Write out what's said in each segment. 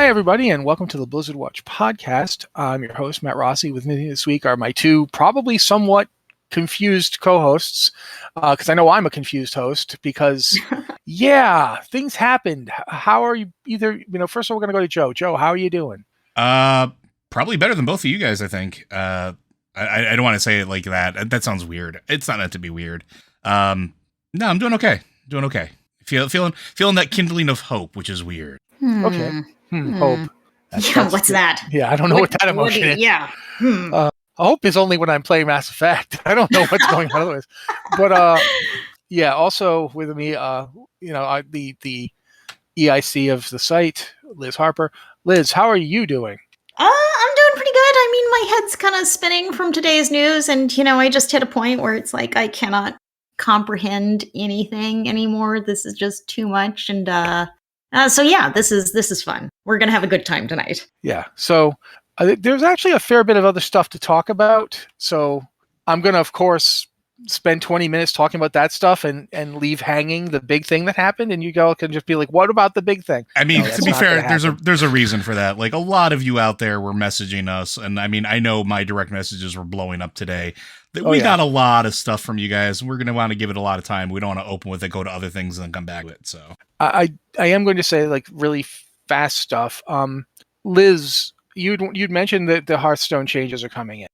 Hi, everybody, and welcome to the Blizzard Watch podcast. I'm your host, Matt Rossi. With me this week are my two probably somewhat confused co-hosts, because I know I'm a confused host because, things happened. How are you? First of all, we're going to go to Joe. Joe, how are you doing? Probably better than both of you guys, I think. I don't want to say it like that. That sounds weird. It's not meant to be weird. No, I'm doing okay. Feeling that kindling of hope, which is weird. Okay. Hope. What's that? Yeah, I don't know what that emotion is. Yeah. Hope is only when I'm playing Mass Effect. I don't know what's going on otherwise. But also with me, the EIC of the site, Liz Harper. Liz, how are you doing? I'm doing pretty good. I mean, my head's kind of spinning from today's news, and I just hit a point where it's like I cannot comprehend anything anymore. This is just too much, and this is fun. We're gonna have a good time tonight. Yeah. So there's actually a fair bit of other stuff to talk about. So I'm gonna, of course, spend 20 minutes talking about that stuff and leave hanging the big thing that happened, and you all can just be like, what about the big thing? I mean, to be fair, there's a reason for that. Like, a lot of you out there were messaging us, and I mean, I know my direct messages were blowing up today. We got a lot of stuff from you guys. We're going to want to give it a lot of time. We don't want to open with it, go to other things, and then come back to it. So I am going to say, like, really fast stuff. Liz, you'd mentioned that the Hearthstone changes are coming in.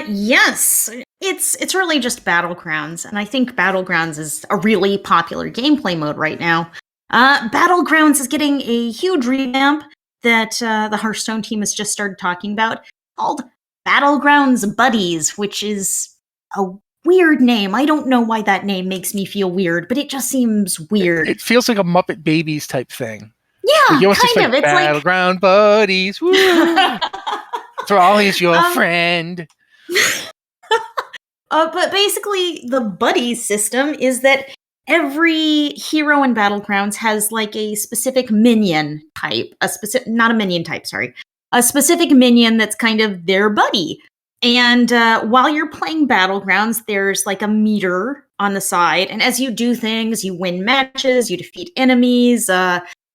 Yes. It's really just Battlegrounds, and I think Battlegrounds is a really popular gameplay mode right now. Battlegrounds is getting a huge revamp that the Hearthstone team has just started talking about, called Battlegrounds Buddies, which is a weird name. I don't know why that name makes me feel weird, but it just seems weird. It feels like a Muppet Babies type thing. Yeah, kind of. It's Battleground Buddies. Woo! Thrally's your friend. But basically, the buddies system is that every hero in Battlegrounds has like a specific minion type, a specific minion that's kind of their buddy. And while you're playing Battlegrounds, there's like a meter on the side, and as you do things, you win matches, you defeat enemies,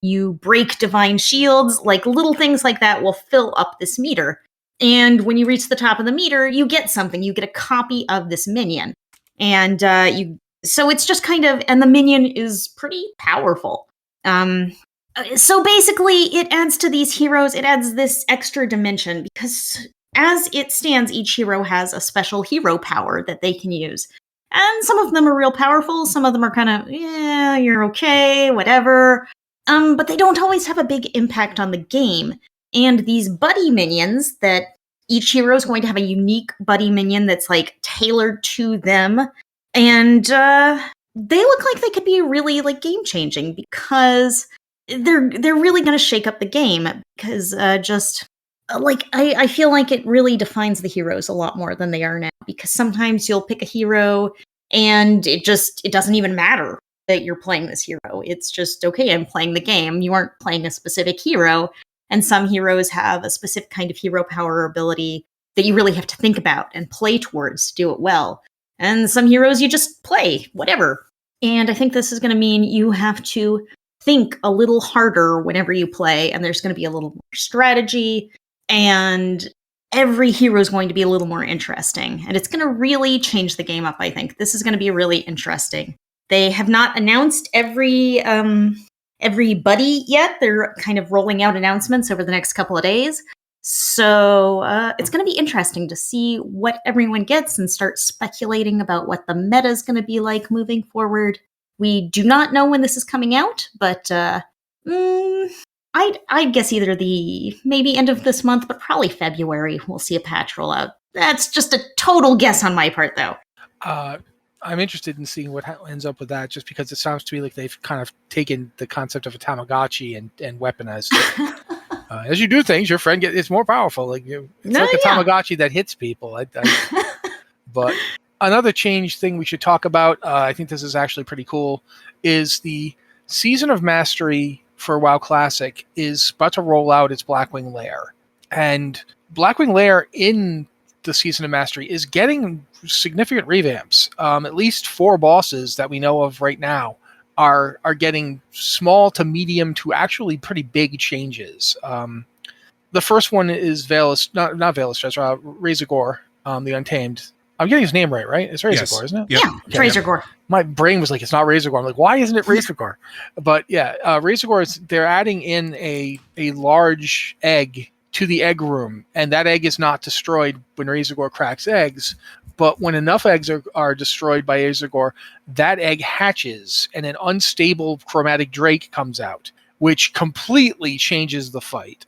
you break divine shields, like little things like that will fill up this meter. And when you reach the top of the meter, you get something. You get a copy of this minion. And so it's just kind of, and the minion is pretty powerful. So basically, it adds to these heroes, it adds this extra dimension, because as it stands, each hero has a special hero power that they can use. And some of them are real powerful, some of them are kind of, yeah, you're okay, whatever. But they don't always have a big impact on the game. And these buddy minions, that each hero is going to have a unique buddy minion that's like tailored to them. And they look like they could be really like game changing, because they're really going to shake up the game, because I feel like it really defines the heroes a lot more than they are now, because sometimes you'll pick a hero and it doesn't even matter that you're playing this hero. It's just, okay, I'm playing the game. You aren't playing a specific hero. And some heroes have a specific kind of hero power or ability that you really have to think about and play towards to do it well. And some heroes you just play, whatever. And I think this is going to mean you have to think a little harder whenever you play, and there's going to be a little more strategy, and every hero is going to be a little more interesting. And it's going to really change the game up, I think. This is going to be really interesting. They have not announced every buddy yet. They're kind of rolling out announcements over the next couple of days. So it's going to be interesting to see what everyone gets and start speculating about what the meta is going to be like moving forward. We do not know when this is coming out, but I'd guess either maybe end of this month, but probably February, we'll see a patch roll out. That's just a total guess on my part, though. I'm interested in seeing what ends up with that, just because it sounds to me like they've kind of taken the concept of a Tamagotchi and weaponized it. As you do things, your friend it's more powerful. Like a Tamagotchi that hits people. But another change thing we should talk about, I think this is actually pretty cool, is the Season of Mastery for WoW Classic is about to roll out its Blackwing Lair. And Blackwing Lair in the Season of Mastery is getting significant revamps. At least 4 bosses that we know of right now are getting small to medium to actually pretty big changes. The first one is not Razor Gore, the Untamed. I'm getting his name right? It's Razor Gore, isn't it? Yep. Yeah, it's Razor Gore. My brain was like, it's not Razor Gore. I'm like, why isn't it Razor Gore? But yeah, Razor Gore they're adding in a large egg to the egg room, and that egg is not destroyed when Razor Gore cracks eggs. But when enough eggs are destroyed by Razor Gore, that egg hatches, and an unstable chromatic drake comes out, which completely changes the fight.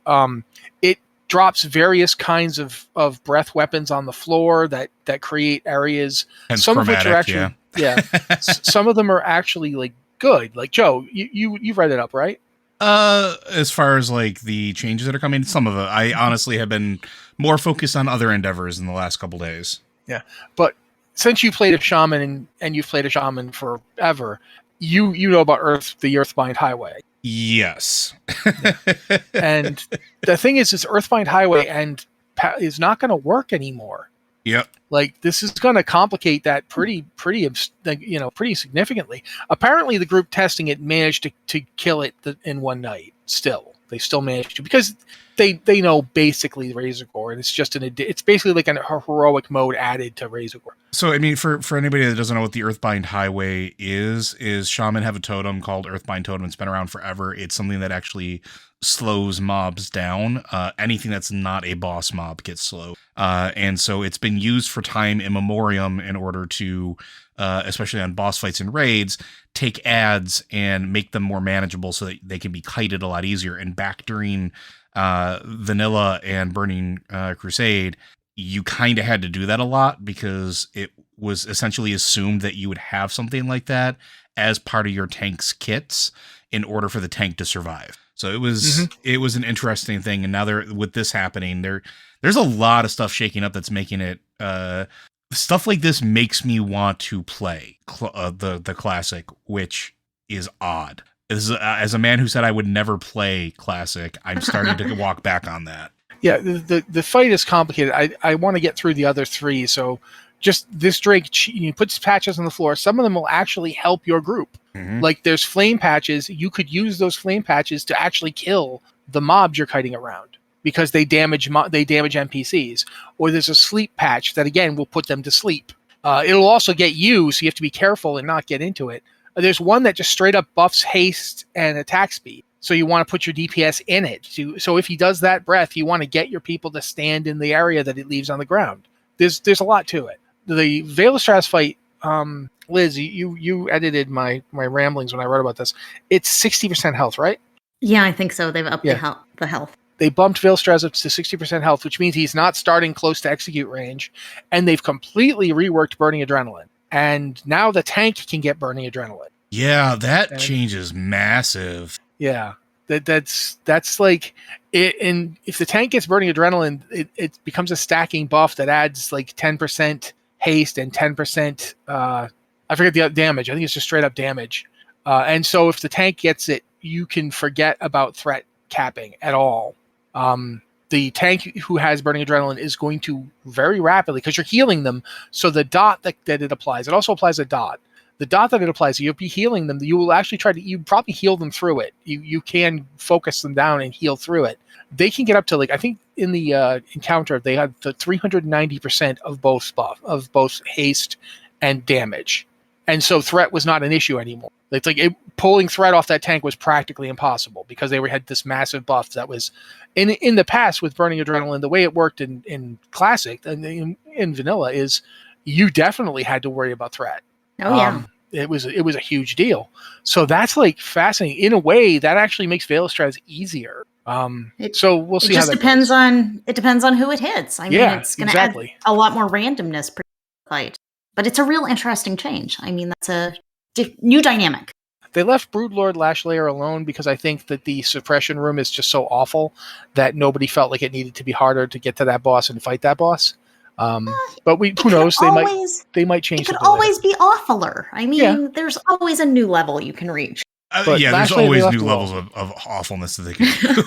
It drops various kinds of breath weapons on the floor that create areas. Hence some chromatic, of which are actually some of them are actually like good. Like Joe, you've read it up, right? As far as like the changes that are coming, some of it I honestly have been more focused on other endeavors in the last couple days. Yeah, but since you played a shaman and you've played a shaman forever, you know about the Earthbind Highway. Yes. And the thing is Earthbind Highway is not going to work anymore. Yep. Like, this is going to complicate that pretty significantly. Apparently, the group testing it managed to kill it in one night. They still managed to, because they know basically Razor Gore, and it's just it's basically like a heroic mode added to Razor Gore. So, I mean, for anybody that doesn't know what the Earthbind Highway is Shaman have a totem called Earthbind Totem. It's been around forever. It's something that actually slows mobs down. Anything that's not a boss mob gets slowed. And so it's been used for time immemorial in order to, especially on boss fights and raids, take ads and make them more manageable so that they can be kited a lot easier. And back during Vanilla and Burning Crusade, you kind of had to do that a lot because it was essentially assumed that you would have something like that as part of your tank's kits in order for the tank to survive. So it was an interesting thing. And now with this happening, there's a lot of stuff shaking up that's making it stuff like this makes me want to play the classic, which is odd. As a man who said I would never play classic, I'm starting to walk back on that. Yeah, the fight is complicated. I want to get through the other three. So just this Drake, puts patches on the floor. Some of them will actually help your group. Mm-hmm. Like, there's flame patches. You could use those flame patches to actually kill the mobs you're kiting around, because they damage NPCs. Or there's a sleep patch that, again, will put them to sleep. It'll also get you, so you have to be careful and not get into it. There's one that just straight up buffs haste and attack speed. So you want to put your DPS in it. So if he does that breath, you want to get your people to stand in the area that it leaves on the ground. There's a lot to it. The Valistraz fight, Liz, you edited my ramblings when I wrote about this. It's 60% health, right? Yeah, I think so. They've upped the health. They bumped Valistraz up to 60% health, which means he's not starting close to execute range. And they've completely reworked Burning Adrenaline. And now the tank can get Burning Adrenaline. Yeah, that change is massive. Yeah, that's like it. And if the tank gets Burning Adrenaline, it becomes a stacking buff that adds like 10% haste and 10%. I forget the damage. I think it's just straight up damage. And so if the tank gets it, you can forget about threat capping at all. The tank who has Burning Adrenaline is going to very rapidly, because you're healing them. So the dot that it applies, it also applies a dot. The dot that it applies, you'll be healing them. You will actually you probably heal them through it. You can focus them down and heal through it. They can get up to, like, I think in the encounter, they had the 390% of both haste and damage. And so threat was not an issue anymore. It's like pulling threat off that tank was practically impossible because they had this massive buff that was in the past with Burning Adrenaline. The way it worked in Classic and in Vanilla is you definitely had to worry about threat. Oh yeah. It was a huge deal. So that's like fascinating. In a way, that actually makes Valistraz easier. So we'll see. It just depends on who it hits. I mean, it's going to add a lot more randomness per fight, but it's a real interesting change. I mean, that's a new dynamic. They left Broodlord Lashlayer alone because I think that the suppression room is just so awful that nobody felt like it needed to be harder to get to that boss and fight that boss. But who knows? They might change. It could always be awfuler. I mean, there's always a new level you can reach. There's always new levels of awfulness that they can do.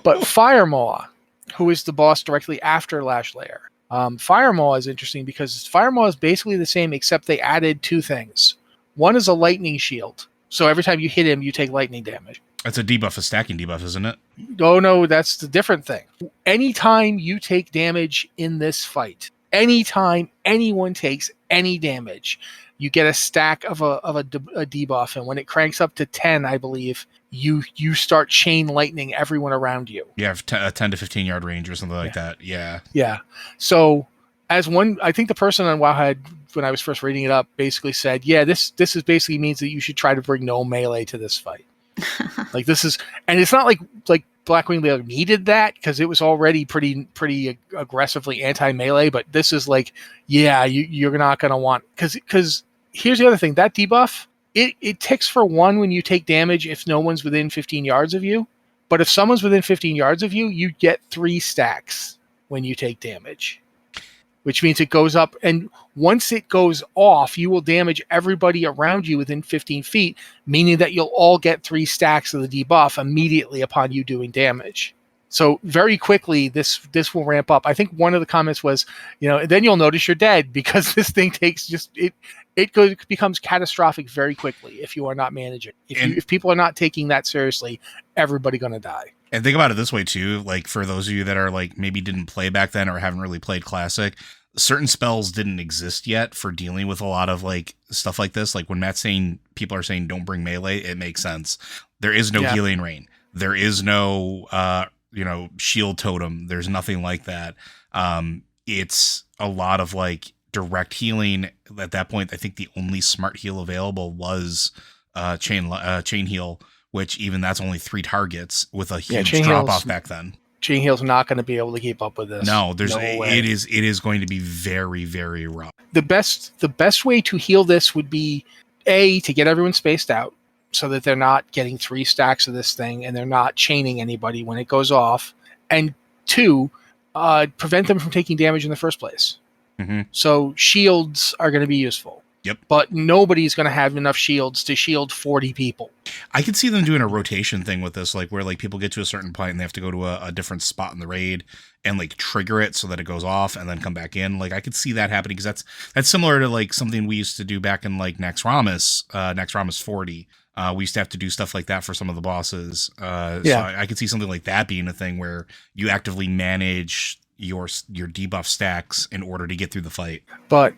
But Firemaw, who is the boss directly after Lashlayer, Firemaw is interesting because Firemaw is basically the same, except they added two things. One is a lightning shield, So every time you hit him, you take lightning damage. That's a debuff, a stacking debuff, isn't it? Oh, no, that's the different thing. Anytime you take damage in this fight, anytime anyone takes any damage, you get a stack of a debuff. And when it cranks up to 10, I believe, you start chain lightning everyone around you. Yeah, a 10 to 15 yard range or something like that. Yeah. Yeah. So I think the person on Wowhead, when I was first reading it up, basically said, yeah, this is basically means that you should try to bring no melee to this fight. Like this is, and it's not like Blackwing Leader needed that because it was already pretty aggressively anti-melee, but this is like, yeah, you're not going to want, because here's the other thing, that debuff, it ticks for 1 when you take damage if no one's within 15 yards of you, but if someone's within 15 yards of you, you get 3 stacks when you take damage, which means it goes up, and once it goes off, you will damage everybody around you within 15 feet, meaning that you'll all get 3 stacks of the debuff immediately upon you doing damage. So very quickly, this will ramp up. I think one of the comments was, then you'll notice you're dead because this thing takes it becomes catastrophic very quickly if you are not managing. If people are not taking that seriously, everybody going to die. And think about it this way too, like for those of you that are like maybe didn't play back then or haven't really played Classic, certain spells didn't exist yet for dealing with a lot of like stuff like this. Like when Matt's saying people are saying don't bring melee, it makes sense. There is no healing rain. There is no shield totem. There's nothing like that. It's a lot of like direct healing. At that point, I think the only smart heal available was chain heal, which even that's only 3 targets with a huge drop off back then. Chain heal's not going to be able to keep up with this. No, it is going to be very, very rough. The best way to heal this would be to get everyone spaced out so that they're not getting 3 stacks of this thing and they're not chaining anybody when it goes off, and 2, prevent them from taking damage in the first place. Mm-hmm. So shields are going to be useful. Yep. But nobody's going to have enough shields to shield 40 people. I could see them doing a rotation thing with this, like where like people get to a certain point and they have to go to a different spot in the raid and like trigger it so that it goes off and then come back in. Like I could see that happening because that's similar to like something we used to do back in like Naxxramas 40. We used to have to do stuff like that for some of the bosses. So I could see something like that being a thing where you actively manage your debuff stacks in order to get through the fight. But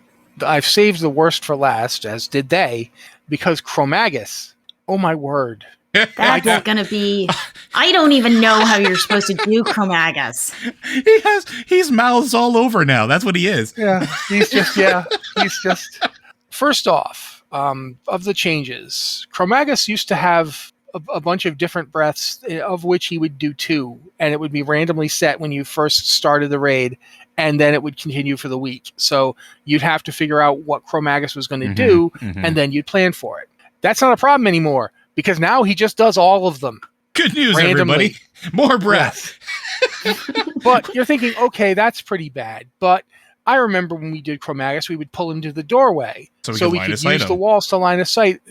I've saved the worst for last, as did they, because Chromagus, oh my word. That's going to be... I don't even know how you're supposed to do Chromagus. He's mouths all over now. That's what he is. Yeah, he's just... First off, of the changes, Chromagus used to have a bunch of different breaths, of which he would do 2, and it would be randomly set when you first started the raid, and then it would continue for the week. So you'd have to figure out what Chromagus was going to do, and then you'd plan for it. That's not a problem anymore, because now he just does all of them. Good news, randomly. Everybody. More breath. Yes. But you're thinking, okay, that's pretty bad. But I remember when we did Chromagus, we would pull him to the doorway. So we could use the walls to line of sight.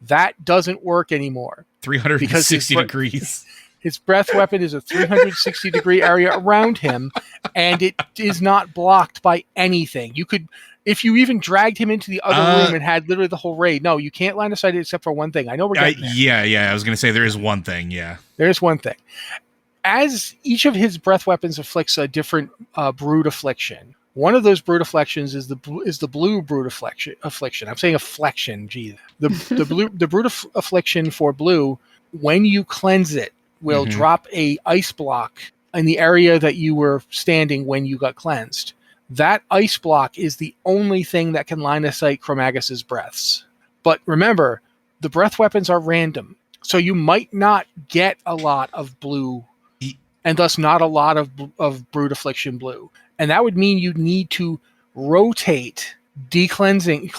That doesn't work anymore. 360 degrees. His breath weapon is a 360 degree area around him, and it is not blocked by anything. You could, if you even dragged him into the other room and had literally the whole raid. No, you can't line of sight except for one thing. I know we're getting there. Yeah. I was going to say there is one thing. Yeah, there is one thing. As each of his breath weapons afflicts a different brood affliction. One of those brood afflictions is the blue brood affliction. I'm saying affliction. Geez, the brood affliction for blue. When you cleanse it, will drop a ice block in the area that you were standing when you got cleansed. That ice block is the only thing that can line of sight Chromagus's breaths. But remember, the breath weapons are random, so you might not get a lot of blue, and thus not a lot of brood affliction blue. And that would mean you'd need to rotate cleansing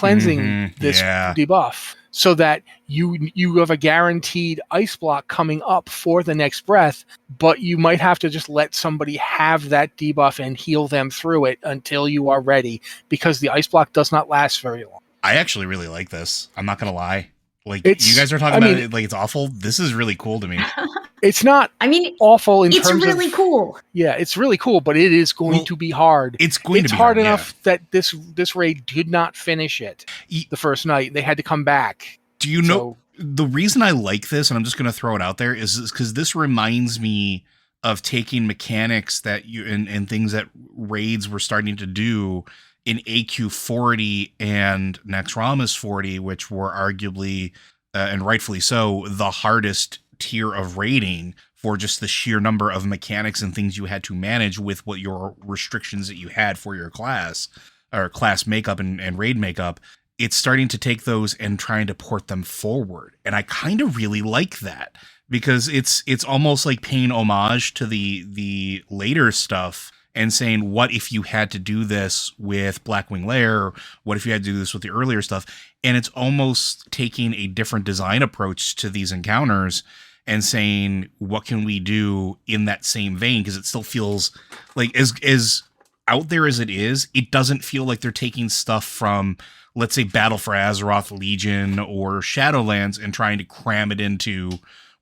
this debuff so that you have a guaranteed ice block coming up for the next breath, but you might have to just let somebody have that debuff and heal them through it until you are ready, because the ice block does not last very long. I actually really like this. I'm not going to lie. Like, you guys are talking about it like it's awful. This is really cool to me. It's not awful in terms of... It's really cool. Yeah, it's really cool, but it is going to be hard. It's going to be hard enough that this raid did not finish it the first night. They had to come back. Do you know... the reason I like this, and I'm just going to throw it out there, is because this reminds me of taking mechanics that you and things that raids were starting to do in AQ 40 and Naxxramas 40, which were arguably and rightfully so the hardest tier of raiding for just the sheer number of mechanics and things you had to manage with what your restrictions that you had for your class or class makeup and raid makeup. It's starting to take those and trying to port them forward. And I kind of really like that because it's almost like paying homage to the later stuff and saying, what if you had to do this with Blackwing Lair? What if you had to do this with the earlier stuff? And it's almost taking a different design approach to these encounters and saying, what can we do in that same vein? Because it still feels like as out there as it is, it doesn't feel like they're taking stuff from, let's say, Battle for Azeroth, Legion, or Shadowlands and trying to cram it into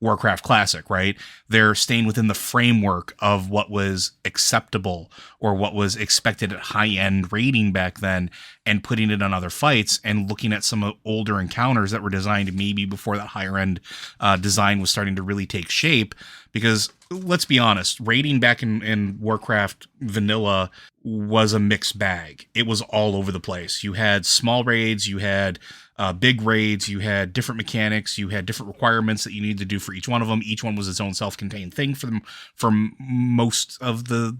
Warcraft Classic, right? They're staying within the framework of what was acceptable or what was expected at high-end raiding back then and putting it on other fights and looking at some older encounters that were designed maybe before that higher-end design was starting to really take shape. Because let's be honest, raiding back in Warcraft Vanilla was a mixed bag. It was all over the place. You had small raids, you had big raids, you had different mechanics, you had different requirements that you needed to do for each one of them. Each one was its own self-contained thing for them for most of the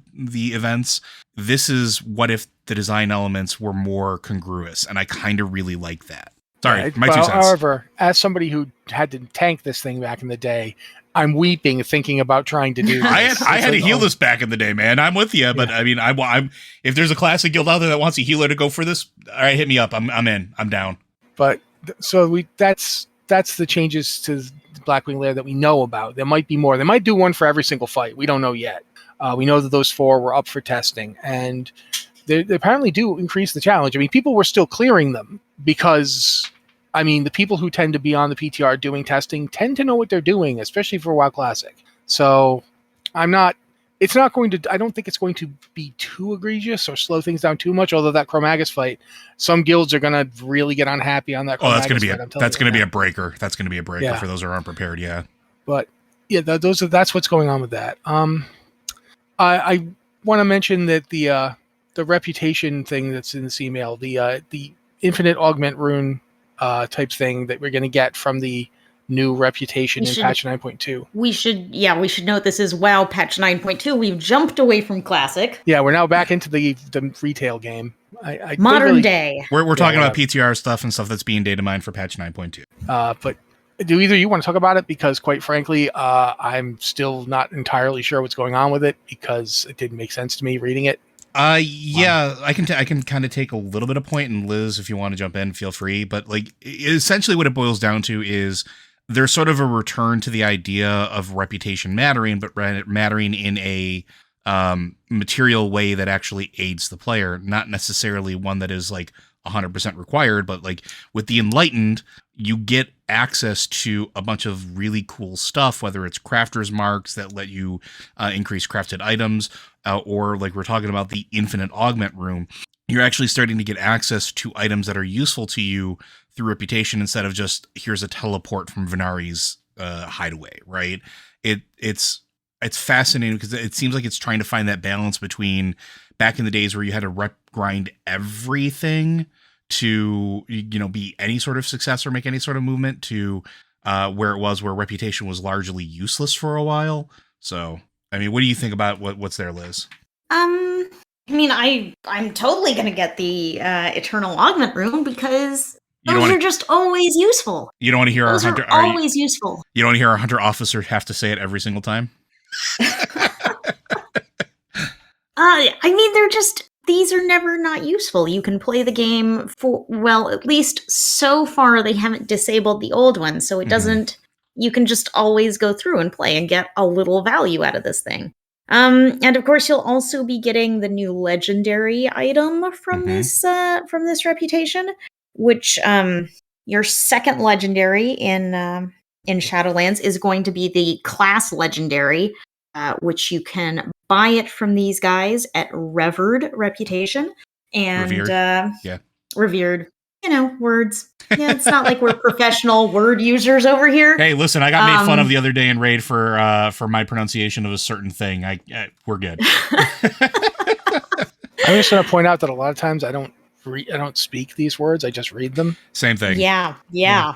events. This is what if the design elements were more congruous, and I kind of really like that. Sorry, my 2 cents. However, as somebody who had to tank this thing back in the day, I'm weeping thinking about trying to do this. I had to heal this back in the day, man. I'm with you, but yeah. I mean, I'm if there's a classic guild out there that wants a healer to go for this, all right, hit me up. I'm in. I'm down. But so that's the changes to Blackwing Lair that we know about. There might be more. They might do one for every single fight. We don't know yet. We know that those 4 were up for testing, and they apparently do increase the challenge. I mean, people were still clearing them because, I mean, the people who tend to be on the PTR doing testing tend to know what they're doing, especially for WoW Classic. So I don't think it's going to be too egregious or slow things down too much, although that Chromagus fight, some guilds are going to really get unhappy on that Chromagus that's going to be a breaker. That's going to be a breaker for those who are unprepared, yeah. But yeah, that's what's going on with that. I want to mention that the reputation thing that's in this email, the infinite augment rune type thing that we're going to get from the new reputation in patch 9.2. We should note this is WoW patch 9.2. We've jumped away from Classic. Yeah, we're now back into the retail game. Modern day. We're talking about PTR stuff and stuff that's being data mined for patch 9.2. But do either you want to talk about it? Because quite frankly, I'm still not entirely sure what's going on with it because it didn't make sense to me reading it. Yeah, I can kind of take a little bit of point, and Liz, if you want to jump in, feel free. But like, essentially what it boils down to is there's sort of a return to the idea of reputation mattering, but mattering in a material way that actually aids the player, not necessarily one that is like 100% required, but like with the Enlightened, you get access to a bunch of really cool stuff, whether it's crafter's marks that let you increase crafted items, or like we're talking about the infinite augment room. You're actually starting to get access to items that are useful to you through reputation instead of just here's a teleport from Venari's hideaway, right? It's fascinating because it seems like it's trying to find that balance between back in the days where you had to rep grind everything to, you know, be any sort of success or make any sort of movement to where reputation was largely useless for a while. So, I mean, what do you think about what's there, Liz? I mean, I'm totally going to get the Eternal Augment Room because those are just always useful. You don't want to hear those our hunter are always useful. You don't want to hear our hunter officer have to say it every single time? I mean, these are never not useful. You can play the game at least so far they haven't disabled the old one, so it doesn't, you can just always go through and play and get a little value out of this thing. And of course you'll also be getting the new legendary item from this reputation, which, your second legendary in Shadowlands is going to be the class legendary, which you can buy it from these guys at Revered Reputation and Revered. Revered. words. Yeah, it's not like we're professional word users over here. Hey, listen, I got made fun of the other day in Raid for my pronunciation of a certain thing. We're good. I'm just going to point out that a lot of times I don't speak these words. I just read them. Same thing. Yeah. Yeah,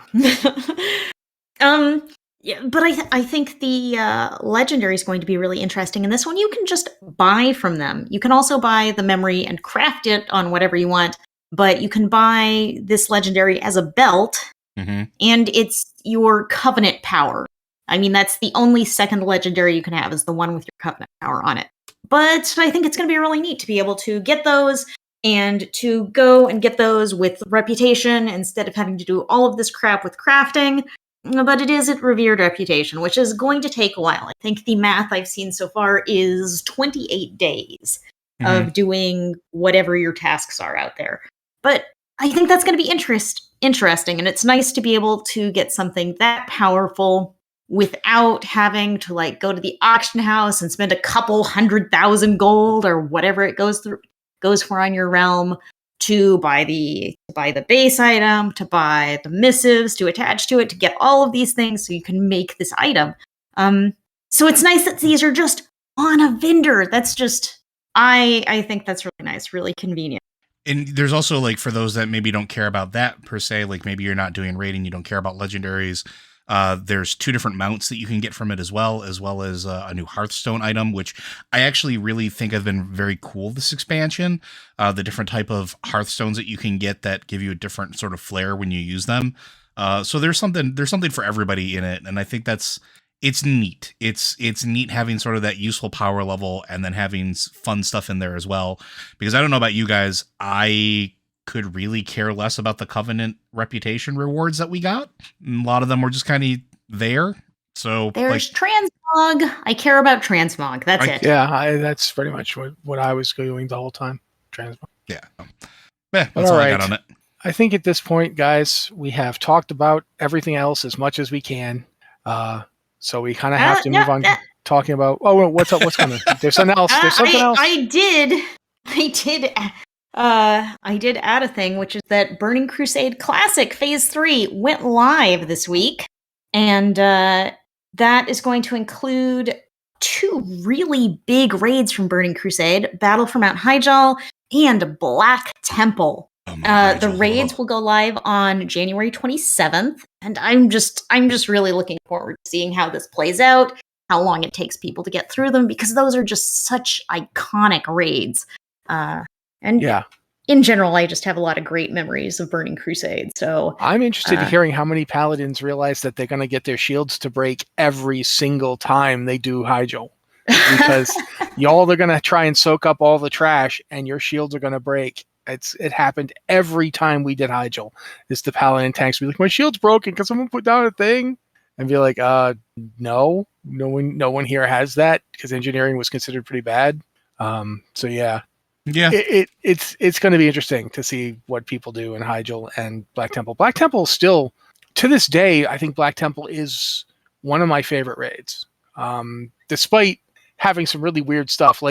but I think the legendary is going to be really interesting. And this one, you can just buy from them. You can also buy the memory and craft it on whatever you want. But you can buy this legendary as a belt, and it's your covenant power. I mean, that's the only second legendary you can have is the one with your covenant power on it. But I think it's going to be really neat to be able to get those and to go and get those with reputation instead of having to do all of this crap with crafting. But it is at revered reputation, which is going to take a while. I think the math I've seen so far is 28 days of doing whatever your tasks are out there. But I think that's going to be interesting, and it's nice to be able to get something that powerful without having to go to the auction house and spend a couple 100,000 gold or whatever it goes for on your realm to buy the base item, to buy the missives, to attach to it, to get all of these things so you can make this item. So it's nice that these are just on a vendor. That's just, I think that's really nice, really convenient. And there's also, for those that maybe don't care about that per se, maybe you're not doing raiding, you don't care about legendaries. There's 2 different mounts that you can get from it as well as a new Hearthstone item, which I actually really think have been very cool this expansion. The different type of Hearthstones that you can get that give you a different sort of flair when you use them. So there's something for everybody in it, and I think it's neat. It's neat having sort of that useful power level and then having fun stuff in there as well. Because I don't know about you guys, I could really care less about the Covenant reputation rewards that we got. A lot of them were just kind of there. So there's transmog. I care about transmog. That's it. Yeah, that's pretty much what I was doing the whole time. Transmog. Yeah. That's all I got on it. I think at this point, guys, we have talked about everything else as much as we can. So we kind of have to move on talking about. Oh, what's up? What's coming? There's something else. There's something else. I did add a thing, which is that Burning Crusade Classic Phase 3 went live this week, and that is going to include 2 really big raids from Burning Crusade: Battle for Mount Hyjal and Black Temple. The raids will go live on January 27th, and I'm just really looking forward to seeing how this plays out, how long it takes people to get through them, because those are just such iconic raids. And in general, I just have a lot of great memories of Burning Crusade. So I'm interested in hearing how many paladins realize that they're going to get their shields to break every single time they do Hyjal. Because y'all are going to try and soak up all the trash, and your shields are going to break. It happened every time we did Hyjal. It's the paladin tanks be like, my shield's broken. Can someone put down a thing? And be like, no one here has that, because engineering was considered pretty bad. So yeah. It's going to be interesting to see what people do in Hyjal and Black Temple. Black Temple still, to this day, I think Black Temple is one of my favorite raids. Despite having some really weird stuff,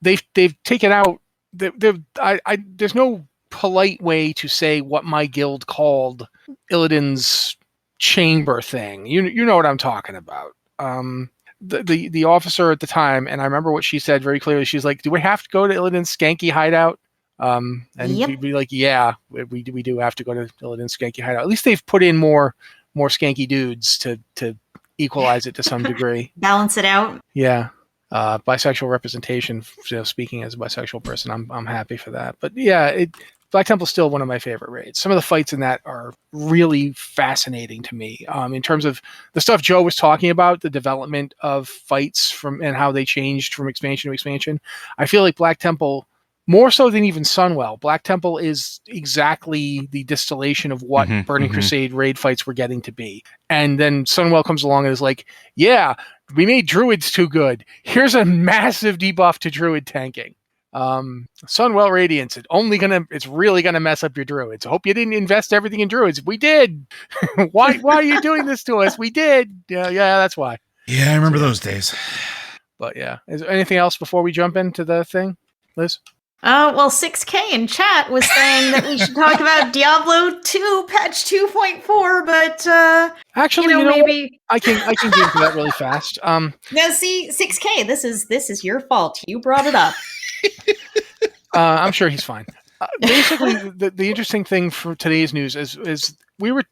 they've taken out. There's no polite way to say what my guild called Illidan's chamber thing. You know what I'm talking about. The officer at the time, and I remember what she said very clearly. She's like, "Do we have to go to Illidan's skanky hideout?" And we'd be like, "Yeah, we do have to go to Illidan's skanky hideout." At least they've put in more skanky dudes to equalize it to some degree, balance it out. Yeah. Bisexual representation. Speaking as a bisexual person, I'm happy for that. But yeah, Black Temple's still one of my favorite raids. Some of the fights in that are really fascinating to me. In terms of the stuff Joe was talking about, the development of fights and how they changed from expansion to expansion. I feel like Black Temple, more so than even Sunwell, Black Temple is exactly the distillation of what Burning Crusade raid fights were getting to be. And then Sunwell comes along and is like, yeah, we made druids too good. Here's a massive debuff to druid tanking. Sunwell Radiance, it's really gonna mess up your druids. I hope you didn't invest everything in druids. We did. Why are you doing this to us? We did. Yeah, that's why. Yeah, I remember those days. But yeah. Is there anything else before we jump into the thing, Liz? Well, 6K in chat was saying that we should talk about Diablo 2 patch 2.4, but Actually, maybe I can get into that really fast. now see 6K. This is your fault. You brought it up. I'm sure he's fine. Basically, the interesting thing for today's news is we were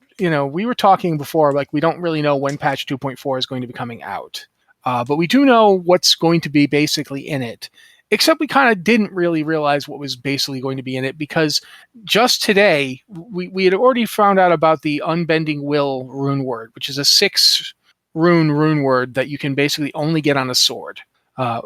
talking before, like we don't really know when patch 2.4 is going to be coming out, but we do know what's going to be basically in it. Except we kind of didn't really realize what was basically going to be in it, because just today we had already found out about the Unbending Will rune word, which is a 6 rune word that you can basically only get on a sword,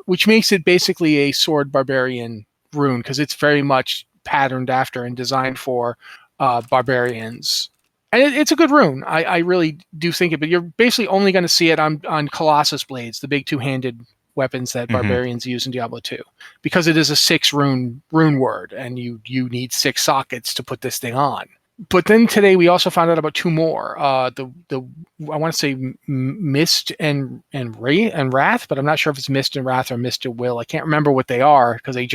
which makes it basically a sword barbarian rune, because it's very much patterned after and designed for barbarians. And it's a good rune. I really do think it, but you're basically only going to see it on Colossus blades, the big two-handed weapons that barbarians use in Diablo 2, because it is a 6 rune word, and you need 6 sockets to put this thing on. But then today we also found out about 2 more. The I want to say Mist and Wrath, but I'm not sure if it's Mist and Wrath or Mist and Will. I can't remember what they are, because they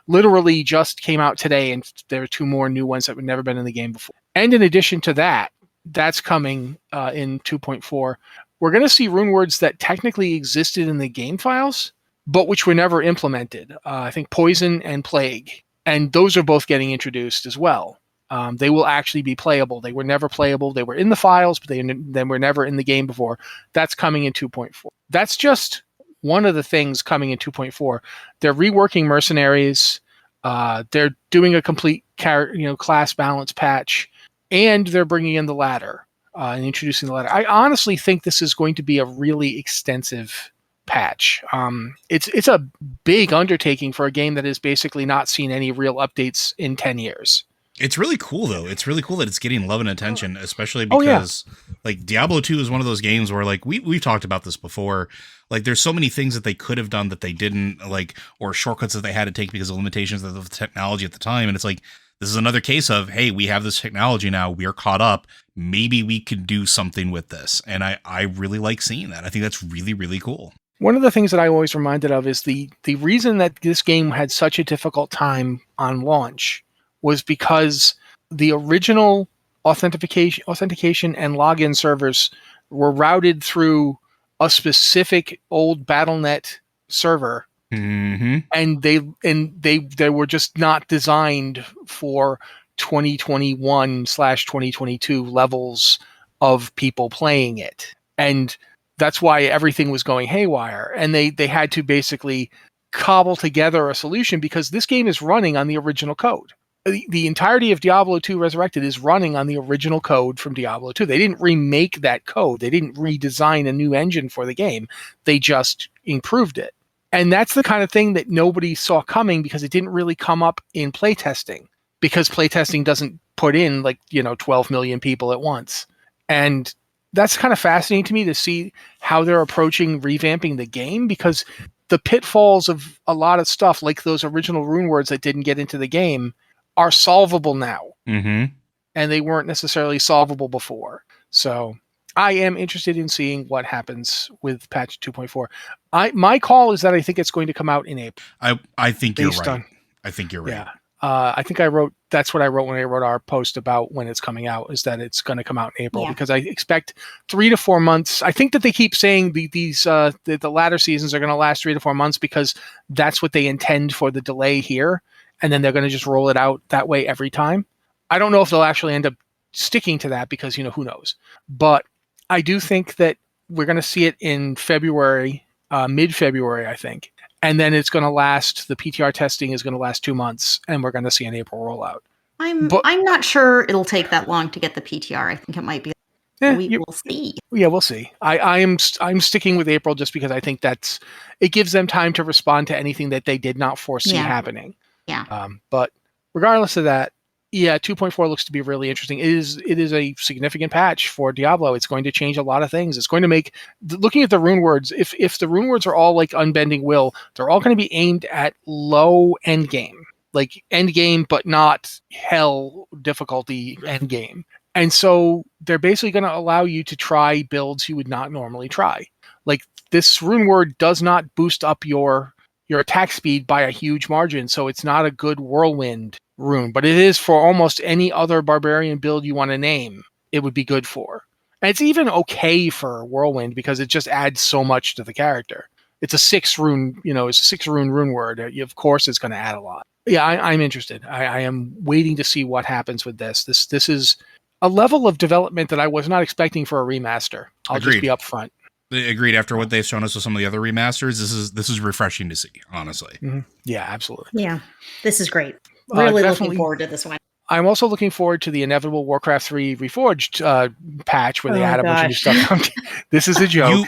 literally just came out today, and there are 2 more new ones that have never been in the game before. And in addition to that, that's coming in 2.4. We're going to see rune words that technically existed in the game files, but which were never implemented. I think Poison and Plague, and those are both getting introduced as well. They will actually be playable. They were never playable. They were in the files, but they were never in the game before. That's coming in 2.4. That's just one of the things coming in 2.4. They're reworking mercenaries. They're doing a complete class balance patch, and they're bringing in the ladder. And introducing the ladder. I honestly think this is going to be a really extensive patch. It's a big undertaking for a game that has basically not seen any real updates in 10 years. It's really cool, though. It's really cool that it's getting love and attention, especially because like Diablo 2 is one of those games where, like, we've talked about this before. Like, there's so many things that they could have done that they didn't, like, or shortcuts that they had to take because of limitations of the technology at the time. And it's like, this is another case of, hey, we have this technology now. We're caught up. Maybe we could do something with this. And I really like seeing that. I think that's really, really cool. One of the things that I always reminded of is the reason that this game had such a difficult time on launch was because the original authentication and login servers were routed through a specific old BattleNet server. Mm-hmm. And they were just not designed for 2021/2022 levels of people playing it. And that's why everything was going haywire. And they had to basically cobble together a solution, because this game is running on the original code. The entirety of Diablo 2 Resurrected is running on the original code from Diablo 2. They didn't remake that code. They didn't redesign a new engine for the game. They just improved it. And that's the kind of thing that nobody saw coming, because it didn't really come up in playtesting, because playtesting doesn't put in 12 million people at once. And that's kind of fascinating to me to see how they're approaching revamping the game, because the pitfalls of a lot of stuff, like those original rune words that didn't get into the game, are solvable now. Mm-hmm. And they weren't necessarily solvable before. So I am interested in seeing what happens with patch 2.4. My call is that I think it's going to come out in April. I think you're right. I think you're right. Yeah. I think that's what I wrote when I wrote our post about when it's coming out, is that it's going to come out in April, because I expect 3 to 4 months. I think that they keep saying the latter seasons are going to last 3 to 4 months, because that's what they intend for the delay here. And then they're going to just roll it out that way every time. I don't know if they'll actually end up sticking to that, because, who knows? But I do think that we're going to see it in February, mid-February, I think. And then it's going to last, the PTR testing is going to last 2 months, and we're going to see an April rollout. I'm not sure it'll take that long to get the PTR. I think it might be. We'll see. Yeah, we'll see. I'm sticking with April, just because I think it gives them time to respond to anything that they did not foresee happening. Yeah. But regardless of that, 2.4 looks to be really interesting. It is a significant patch for Diablo. It's going to change a lot of things. It's going to make, looking at the rune words, if the rune words are all like Unbending Will, they're all going to be aimed at low end game, like end game, but not hell difficulty end game. And so they're basically going to allow you to try builds you would not normally try. Like, this rune word does not boost up your your attack speed by a huge margin, so it's not a good whirlwind rune, but it is for almost any other barbarian build you want to name. It would be good for. And it's even okay for whirlwind because it just adds so much to the character. It's a 6 rune, it's a 6 rune word. Of course, it's going to add a lot. Yeah, I'm interested. I am waiting to see what happens with this. This is a level of development that I was not expecting for a remaster. I'll Agreed. just be upfront. Agreed. After what they've shown us with some of the other remasters, this is refreshing to see, honestly. Mm-hmm. Yeah, absolutely. Yeah, this is great. Really looking forward to this one. I'm also looking forward to the inevitable Warcraft 3 Reforged patch where they add a bunch of new stuff. This is a joke.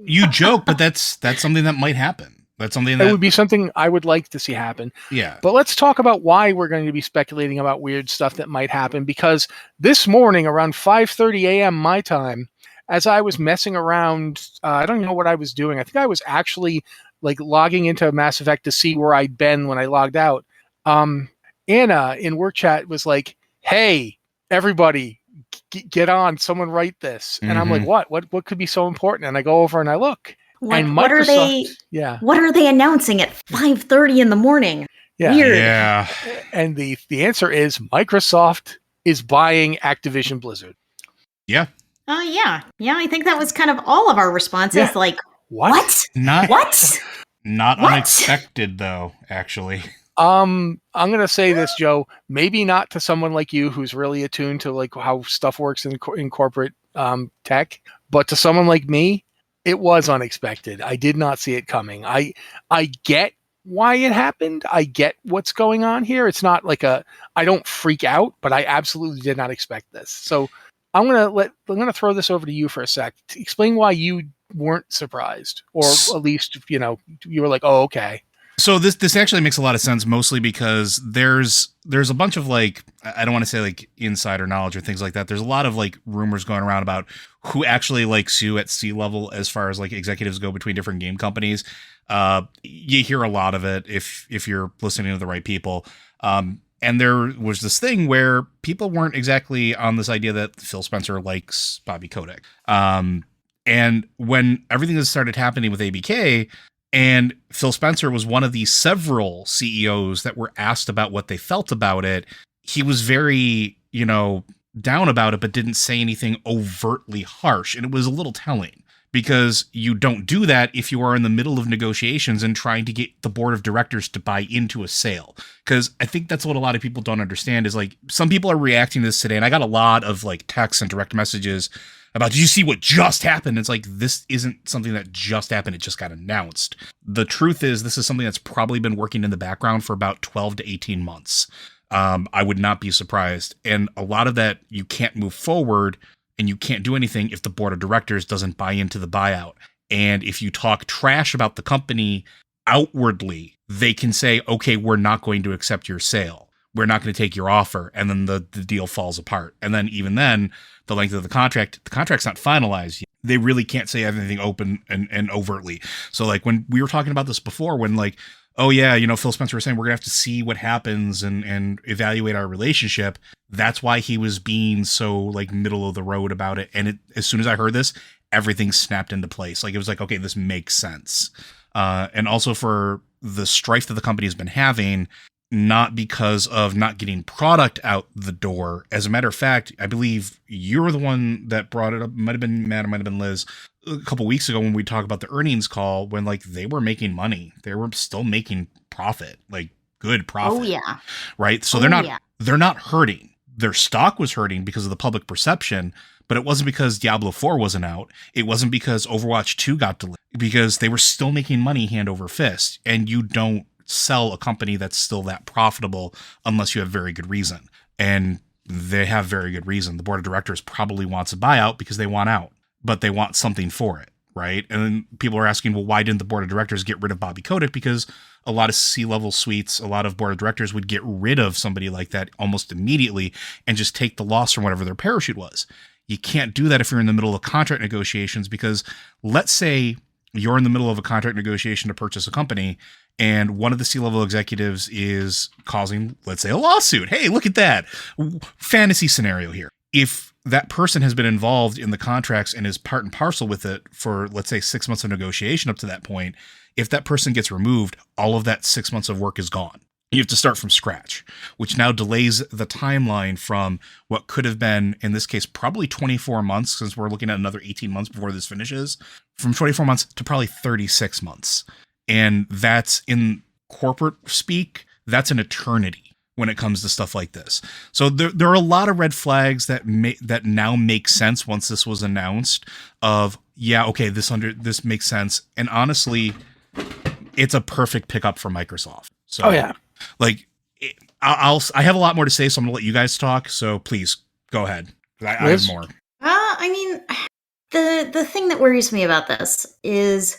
You joke, but that's something that might happen. That's something that it would be something I would like to see happen. Yeah. But let's talk about why we're going to be speculating about weird stuff that might happen, because this morning around 5:30 a.m. my time, as I was messing around, I don't know what I was doing. I think I was actually like logging into Mass Effect to see where I'd been when I logged out. Anna in work chat was like, "Hey, everybody, get on! Someone write this." And I'm like, "What could be so important?" And I go over and I look. What are they? Yeah. What are they announcing at 5:30 in the morning? Yeah. Weird. Yeah. And the answer is Microsoft is buying Activision Blizzard. Yeah. Yeah. I think that was kind of all of our responses. Yeah. Like, what? Not what? Not unexpected though. Actually. I'm gonna say this, Joe. Maybe not to someone like you who's really attuned to like how stuff works in corporate tech, but to someone like me, it was unexpected. I did not see it coming. I get why it happened. I get what's going on here. It's not like I don't freak out, but I absolutely did not expect this. So I'm gonna throw this over to you for a sec. Explain why you weren't surprised, or at least you were like, oh, okay. So this actually makes a lot of sense, mostly because there's a bunch of like, I don't want to say like insider knowledge or things like that. There's a lot of like rumors going around about who actually likes you at C-level as far as like executives go between different game companies. You hear a lot of it if you're listening to the right people. And there was this thing where people weren't exactly on this idea that Phil Spencer likes Bobby Kotick. And when everything has started happening with ABK, and Phil Spencer was one of the several CEOs that were asked about what they felt about it, he was very, down about it, but didn't say anything overtly harsh. And it was a little telling, because you don't do that if you are in the middle of negotiations and trying to get the board of directors to buy into a sale. Because I think that's what a lot of people don't understand is like, some people are reacting to this today. And I got a lot of like texts and direct messages about, did you see what just happened? It's like, this isn't something that just happened. It just got announced. The truth is, this is something that's probably been working in the background for about 12 to 18 months. I would not be surprised. And a lot of that, you can't move forward and you can't do anything if the board of directors doesn't buy into the buyout. And if you talk trash about the company outwardly, they can say, okay, we're not going to accept your sale. We're not going to take your offer. And then the deal falls apart. And then even then, the length of the contract's not finalized yet. They really can't say anything open and overtly. So like when we were talking about this before, when like, oh yeah, Phil Spencer was saying we're gonna have to see what happens and evaluate our relationship. That's why he was being so like middle of the road about it. And as soon as I heard this, everything snapped into place. Like it was like, okay, this makes sense. And also for the strife that the company has been having, not because of not getting product out the door. As a matter of fact, I believe you're the one that brought it up. Might have been Matt, or might have been Liz, a couple weeks ago when we talked about the earnings call, when like they were making money. They were still making profit, like good profit. Oh yeah. Right. So they're not hurting. Their stock was hurting because of the public perception, but it wasn't because Diablo 4 wasn't out. It wasn't because Overwatch 2 got delayed, because they were still making money hand over fist. And you don't sell a company that's still that profitable unless you have very good reason. And they have very good reason. The board of directors probably wants a buyout because they want out, but they want something for it, right? And then people are asking, well, why didn't the board of directors get rid of Bobby Kotick? Because a lot of C-level suites, a lot of board of directors would get rid of somebody like that almost immediately and just take the loss from whatever their parachute was. You can't do that if you're in the middle of contract negotiations, because let's say you're in the middle of a contract negotiation to purchase a company, and one of the C-level executives is causing, let's say, a lawsuit. Hey, look at that. Fantasy scenario here. if that person has been involved in the contracts and is part and parcel with it for, let's say, 6 months of negotiation up to that point, if that person gets removed, all of that 6 months of work is gone. You have to start from scratch, which now delays the timeline from what could have been, in this case, probably 24 months, since we're looking at another 18 months before this finishes, from 24 months to probably 36 months. And that's, in corporate speak, that's an eternity when it comes to stuff like this. So there are a lot of red flags that now make sense once this was announced of, yeah, okay, this makes sense. And honestly, it's a perfect pickup for Microsoft. So, oh yeah. Like, I have a lot more to say, so I'm gonna let you guys talk. So please go ahead. I have more. I mean, the thing that worries me about this is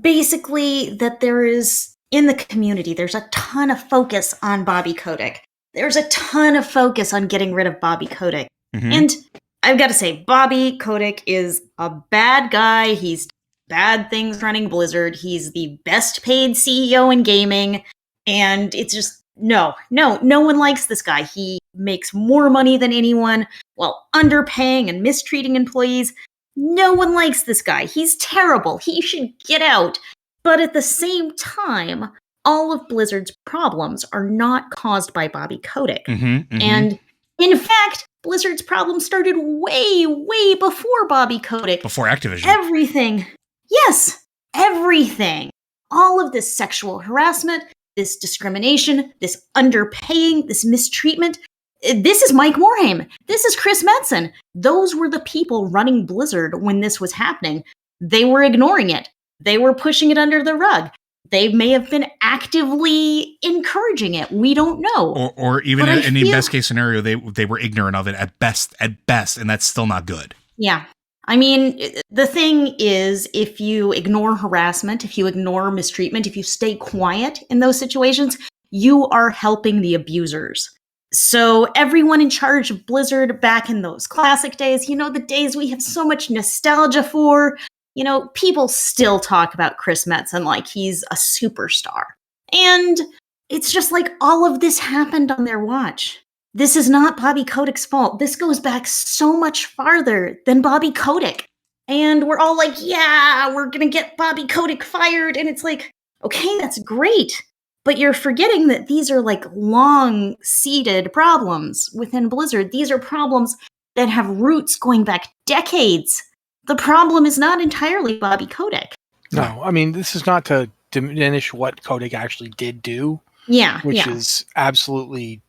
basically that there is, in the community, there's a ton of focus on Bobby Kotick. There's a ton of focus on getting rid of Bobby Kotick. Mm-hmm. And I've got to say, Bobby Kotick is a bad guy. He's bad things running Blizzard. He's the best paid CEO in gaming. And it's just, no one likes this guy. He makes more money than anyone while underpaying and mistreating employees. No one likes this guy. He's terrible. He should get out. But at the same time, all of Blizzard's problems are not caused by Bobby Kotick. Mm-hmm, mm-hmm. And in fact, Blizzard's problems started way, way before Bobby Kotick. Before Activision. Everything. Yes, everything. All of this sexual harassment, this discrimination, this underpaying, this mistreatment. This is Mike Morhaime. This is Chris Metzen. Those were the people running Blizzard when this was happening. They were ignoring it. They were pushing it under the rug. They may have been actively encouraging it. We don't know. Or even in the best case scenario, they were ignorant of it at best, and that's still not good. Yeah. I mean, the thing is, if you ignore harassment, if you ignore mistreatment, if you stay quiet in those situations, you are helping the abusers. So everyone in charge of Blizzard back in those classic days, the days we have so much nostalgia for, people still talk about Chris Metzen like he's a superstar. And it's just like all of this happened on their watch. This is not Bobby Kotick's fault. This goes back so much farther than Bobby Kotick. And we're all like, yeah, we're going to get Bobby Kotick fired. And it's like, okay, that's great. But you're forgetting that these are like long-seated problems within Blizzard. These are problems that have roots going back decades. The problem is not entirely Bobby Kotick. No, I mean, this is not to diminish what Kotick actually did do. Yeah. Which is absolutely,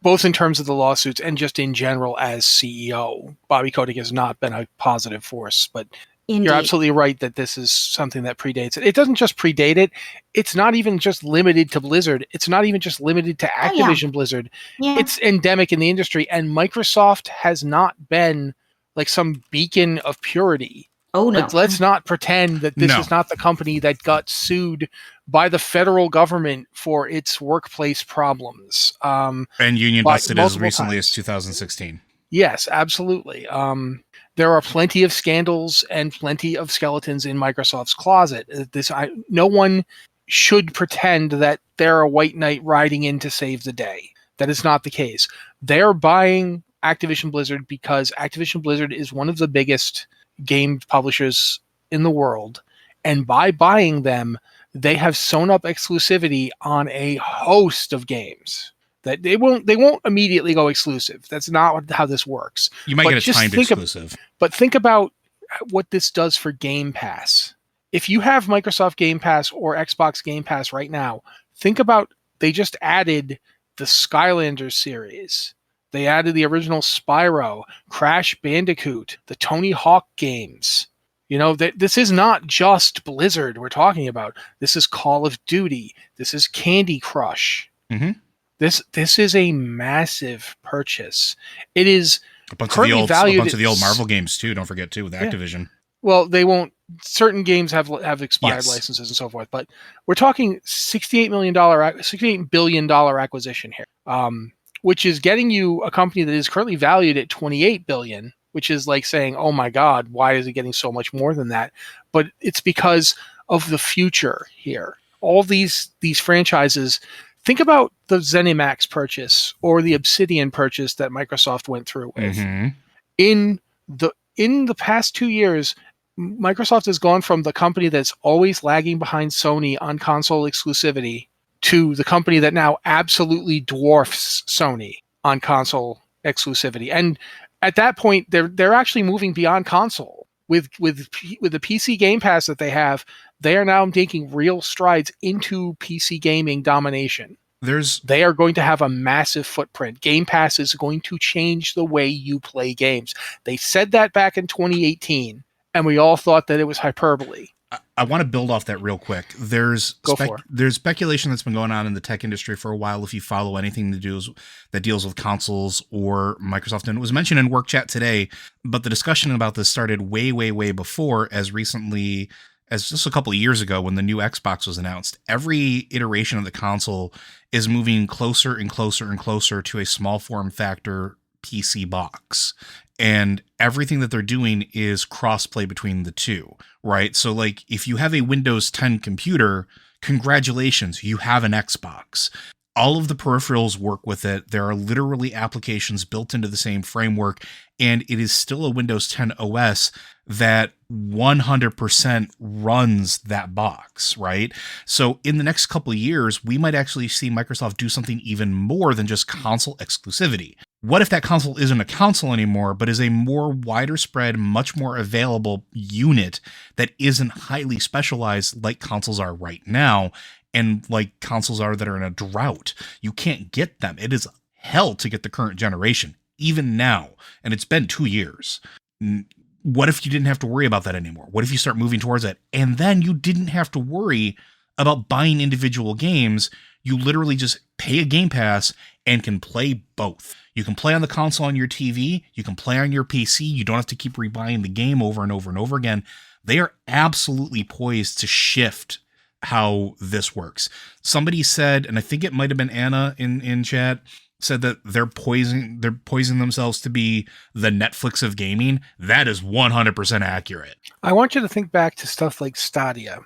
both in terms of the lawsuits and just in general as CEO, Bobby Kotick has not been a positive force. But Indeed. You're absolutely right that this is something that predates it. It doesn't just predate it. It's not even just limited to Blizzard. It's not even just limited to Activision Blizzard. Yeah. It's endemic in the industry. And Microsoft has not been like some beacon of purity. Oh, no. Let's not pretend that this is not the company that got sued by the federal government for its workplace problems. And union busted as recently as 2016. Yes, absolutely. There are plenty of scandals and plenty of skeletons in Microsoft's closet. No one should pretend that they're a white knight riding in to save the day. That is not the case. They're buying Activision Blizzard because Activision Blizzard is one of the biggest game publishers in the world, and by buying them, they have sewn up exclusivity on a host of games. That they won't immediately go exclusive. That's not how this works. You might get a timed exclusive. But think about what this does for Game Pass. If you have Microsoft Game Pass or Xbox Game Pass right now, think about they just added the Skylanders series. They added the original Spyro, Crash Bandicoot, the Tony Hawk games. This is not just Blizzard we're talking about. This is Call of Duty. This is Candy Crush. Mm-hmm. This is a massive purchase. It is a bunch of the old Marvel games too. Don't forget too with Activision. Well, they won't. Certain games have expired licenses and so forth, but we're talking $68 billion acquisition here, which is getting you a company that is currently valued at $28 billion, which is like saying, "Oh my God, why is it getting so much more than that?" But it's because of the future here. All these franchises. think about the ZeniMax purchase or the Obsidian purchase that Microsoft went through with. Mm-hmm. In the past 2 years, Microsoft has gone from the company that's always lagging behind Sony on console exclusivity to the company that now absolutely dwarfs Sony on console exclusivity. And at that point, they're actually moving beyond console. With the PC Game Pass that they have, they are now making real strides into PC gaming domination. They are going to have a massive footprint. Game Pass is going to change the way you play games. They said that back in 2018, and we all thought that it was hyperbole. I want to build off that real quick. There's speculation that's been going on in the tech industry for a while. If you follow anything that deals with consoles or Microsoft, and it was mentioned in work chat today, but the discussion about this started way, way, way before, as recently as just a couple of years ago when the new Xbox was announced. Every iteration of the console is moving closer and closer and closer to a small form factor PC box. And everything that they're doing is cross-play between the two, right? So like if you have a Windows 10 computer, congratulations, you have an Xbox. All of the peripherals work with it. There are literally applications built into the same framework, and it is still a Windows 10 OS that 100% runs that box, right? So in the next couple of years, we might actually see Microsoft do something even more than just console exclusivity. What if that console isn't a console anymore, but is a more wider spread, much more available unit that isn't highly specialized like consoles are right now, and like consoles are that are in a drought? You can't get them. It is hell to get the current generation, even now. And it's been 2 years. What if you didn't have to worry about that anymore? What if you start moving towards it? And then you didn't have to worry about buying individual games. You literally just pay a Game Pass and can play both. You can play on the console on your TV. You can play on your PC. You don't have to keep rebuying the game over and over and over again. They are absolutely poised to shift how this works. Somebody said, and I think it might have been Anna in chat, said that they're poisoning themselves to be the Netflix of gaming. That is 100% accurate. I want you to think back to stuff like Stadia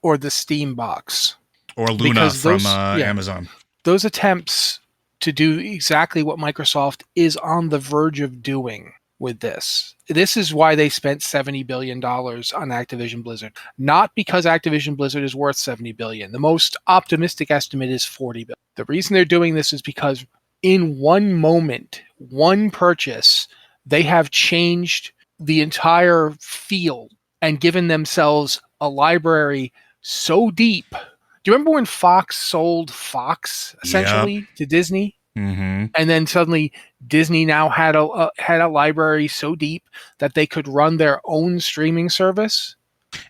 or the Steam box. Or Luna from Amazon. Those attempts to do exactly what Microsoft is on the verge of doing with this. This is why they spent $70 billion on Activision Blizzard. Not because Activision Blizzard is worth $70 billion. The most optimistic estimate is $40 billion. The reason they're doing this is because in one moment, one purchase, they have changed the entire field and given themselves a library so deep. Do you remember when Fox sold Fox essentially to Disney? Mm-hmm. And then suddenly Disney now had a library so deep that they could run their own streaming service.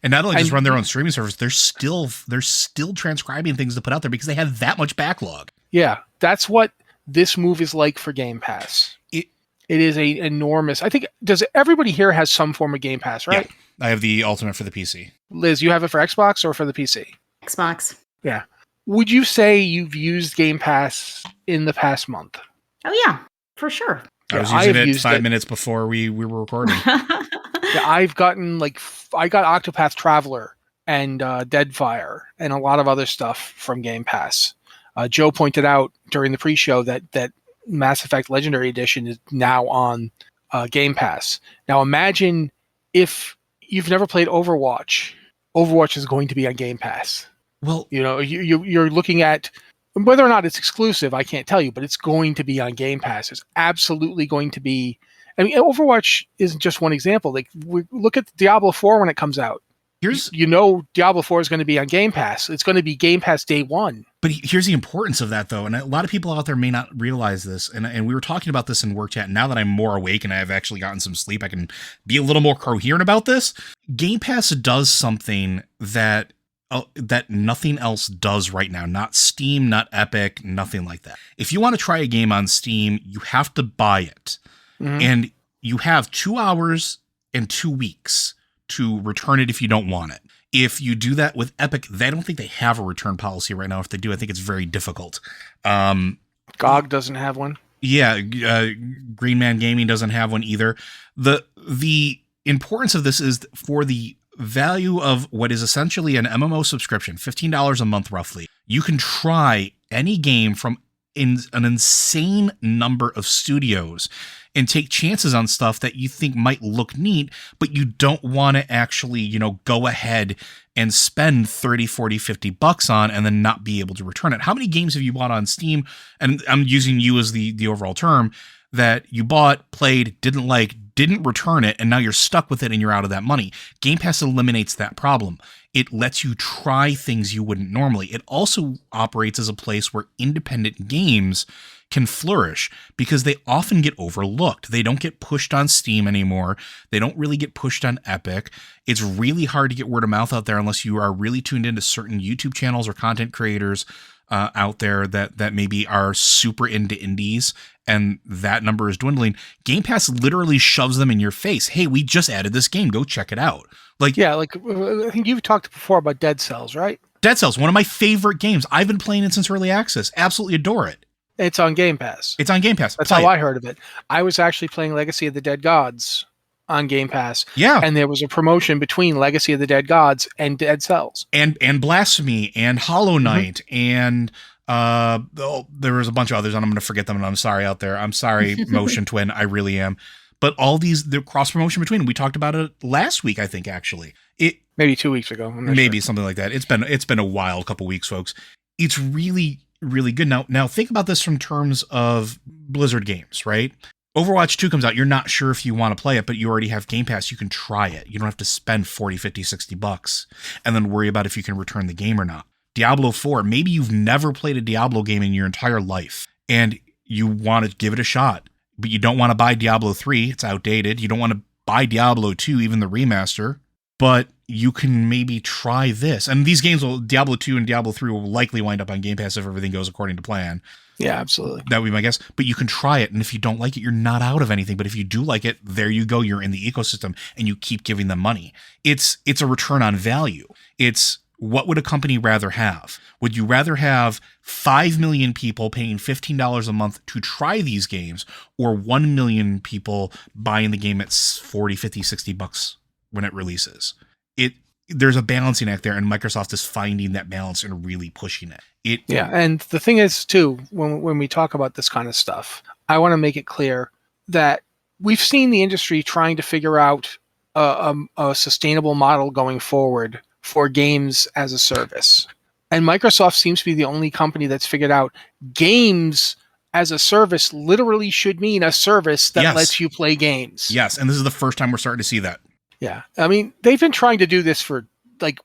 And not only just run their own streaming service, they're still transcribing things to put out there because they have that much backlog. Yeah, that's what this move is like for Game Pass. It is a enormous. I think everybody here has some form of Game Pass, right? Yeah, I have the Ultimate for the PC. Liz, you have it for Xbox or for the PC? Xbox. Yeah. Would you say you've used Game Pass in the past month? Oh yeah, for sure. I was using it 5 minutes before we were recording. Yeah, I've gotten I got Octopath Traveler and Deadfire and a lot of other stuff from Game Pass. Joe pointed out during the pre-show that Mass Effect Legendary Edition is now on Game Pass. Now imagine if you've never played Overwatch. Overwatch is going to be on Game Pass. Well, you're looking at whether or not it's exclusive. I can't tell you, but it's going to be on Game Pass. It's absolutely going to be. I mean, Overwatch isn't just one example. Like, look at Diablo 4 when it comes out. Diablo 4 is going to be on Game Pass. It's going to be Game Pass day one. But here's the importance of that, though. And a lot of people out there may not realize this. And we were talking about this in work chat. Now that I'm more awake and I've actually gotten some sleep, I can be a little more coherent about this. Game Pass does something that nothing else does right now. Not Steam, not Epic, nothing like that. If you want to try a game on Steam, you have to buy it. Mm-hmm. And you have 2 hours and 2 weeks to return it if you don't want it. If you do that with Epic, I don't think they have a return policy right now. If they do, I think it's very difficult. GOG doesn't have one. Yeah, Green Man Gaming doesn't have one either. The importance of this is for the value of what is essentially an MMO subscription, $15 a month roughly. You can try any game from an insane number of studios and take chances on stuff that you think might look neat, but you don't want to actually, go ahead and spend 30, 40, 50 bucks on and then not be able to return it. How many games have you bought on Steam? And I'm using you as the overall term, that you bought, played, didn't like, didn't return it, and now you're stuck with it and you're out of that money. Game Pass eliminates that problem. It lets you try things you wouldn't normally. It also operates as a place where independent games can flourish because they often get overlooked. They don't get pushed on Steam anymore. They don't really get pushed on Epic. It's really hard to get word of mouth out there unless you are really tuned into certain YouTube channels or content creators out there that maybe are super into indies, and that number is dwindling. Game Pass literally shoves them in your face. Hey, we just added this game. Go check it out. I think you've talked before about Dead Cells, right? Dead Cells, one of my favorite games. I've been playing it since early access. Absolutely adore it. It's on Game Pass. It's on Game Pass. That's how I heard of it. I was actually playing Legacy of the Dead Gods on Game Pass. Yeah. And there was a promotion between Legacy of the Dead Gods and Dead Cells. And Blasphemy and Hollow Knight and there was a bunch of others, and I'm going to forget them, and I'm sorry out there. I'm sorry, Motion Twin. I really am. But all these, the cross promotion between, we talked about it last week, I think, actually. Maybe 2 weeks ago. Maybe something like that. It's been a wild couple weeks, folks. It's really, really good. Now think about this from terms of Blizzard games, right? Overwatch 2 comes out. You're not sure if you want to play it, but you already have Game Pass. You can try it. You don't have to spend 40, 50, 60 bucks and then worry about if you can return the game or not. Diablo 4, maybe you've never played a Diablo game in your entire life and you want to give it a shot, but you don't want to buy Diablo 3. It's outdated. You don't want to buy Diablo 2, even the remaster, but you can maybe try this. And these games Diablo 2 and Diablo 3 will likely wind up on Game Pass if everything goes according to plan. Yeah, absolutely. That would be my guess. But you can try it. And if you don't like it, you're not out of anything. But if you do like it, there you go. You're in the ecosystem and you keep giving them money. It's a return on value. It's, what would a company rather have? Would you rather have 5 million people paying $15 a month to try these games, or 1 million people buying the game at 40, 50, 60 bucks when it releases? There's a balancing act there, and Microsoft is finding that balance and really pushing it. And the thing is, too, when we talk about this kind of stuff, I want to make it clear that we've seen the industry trying to figure out a sustainable model going forward for games as a service. And Microsoft seems to be the only company that's figured out games as a service literally should mean a service that lets you play games. Yes, and this is the first time we're starting to see that. Yeah. I mean, they've been trying to do this for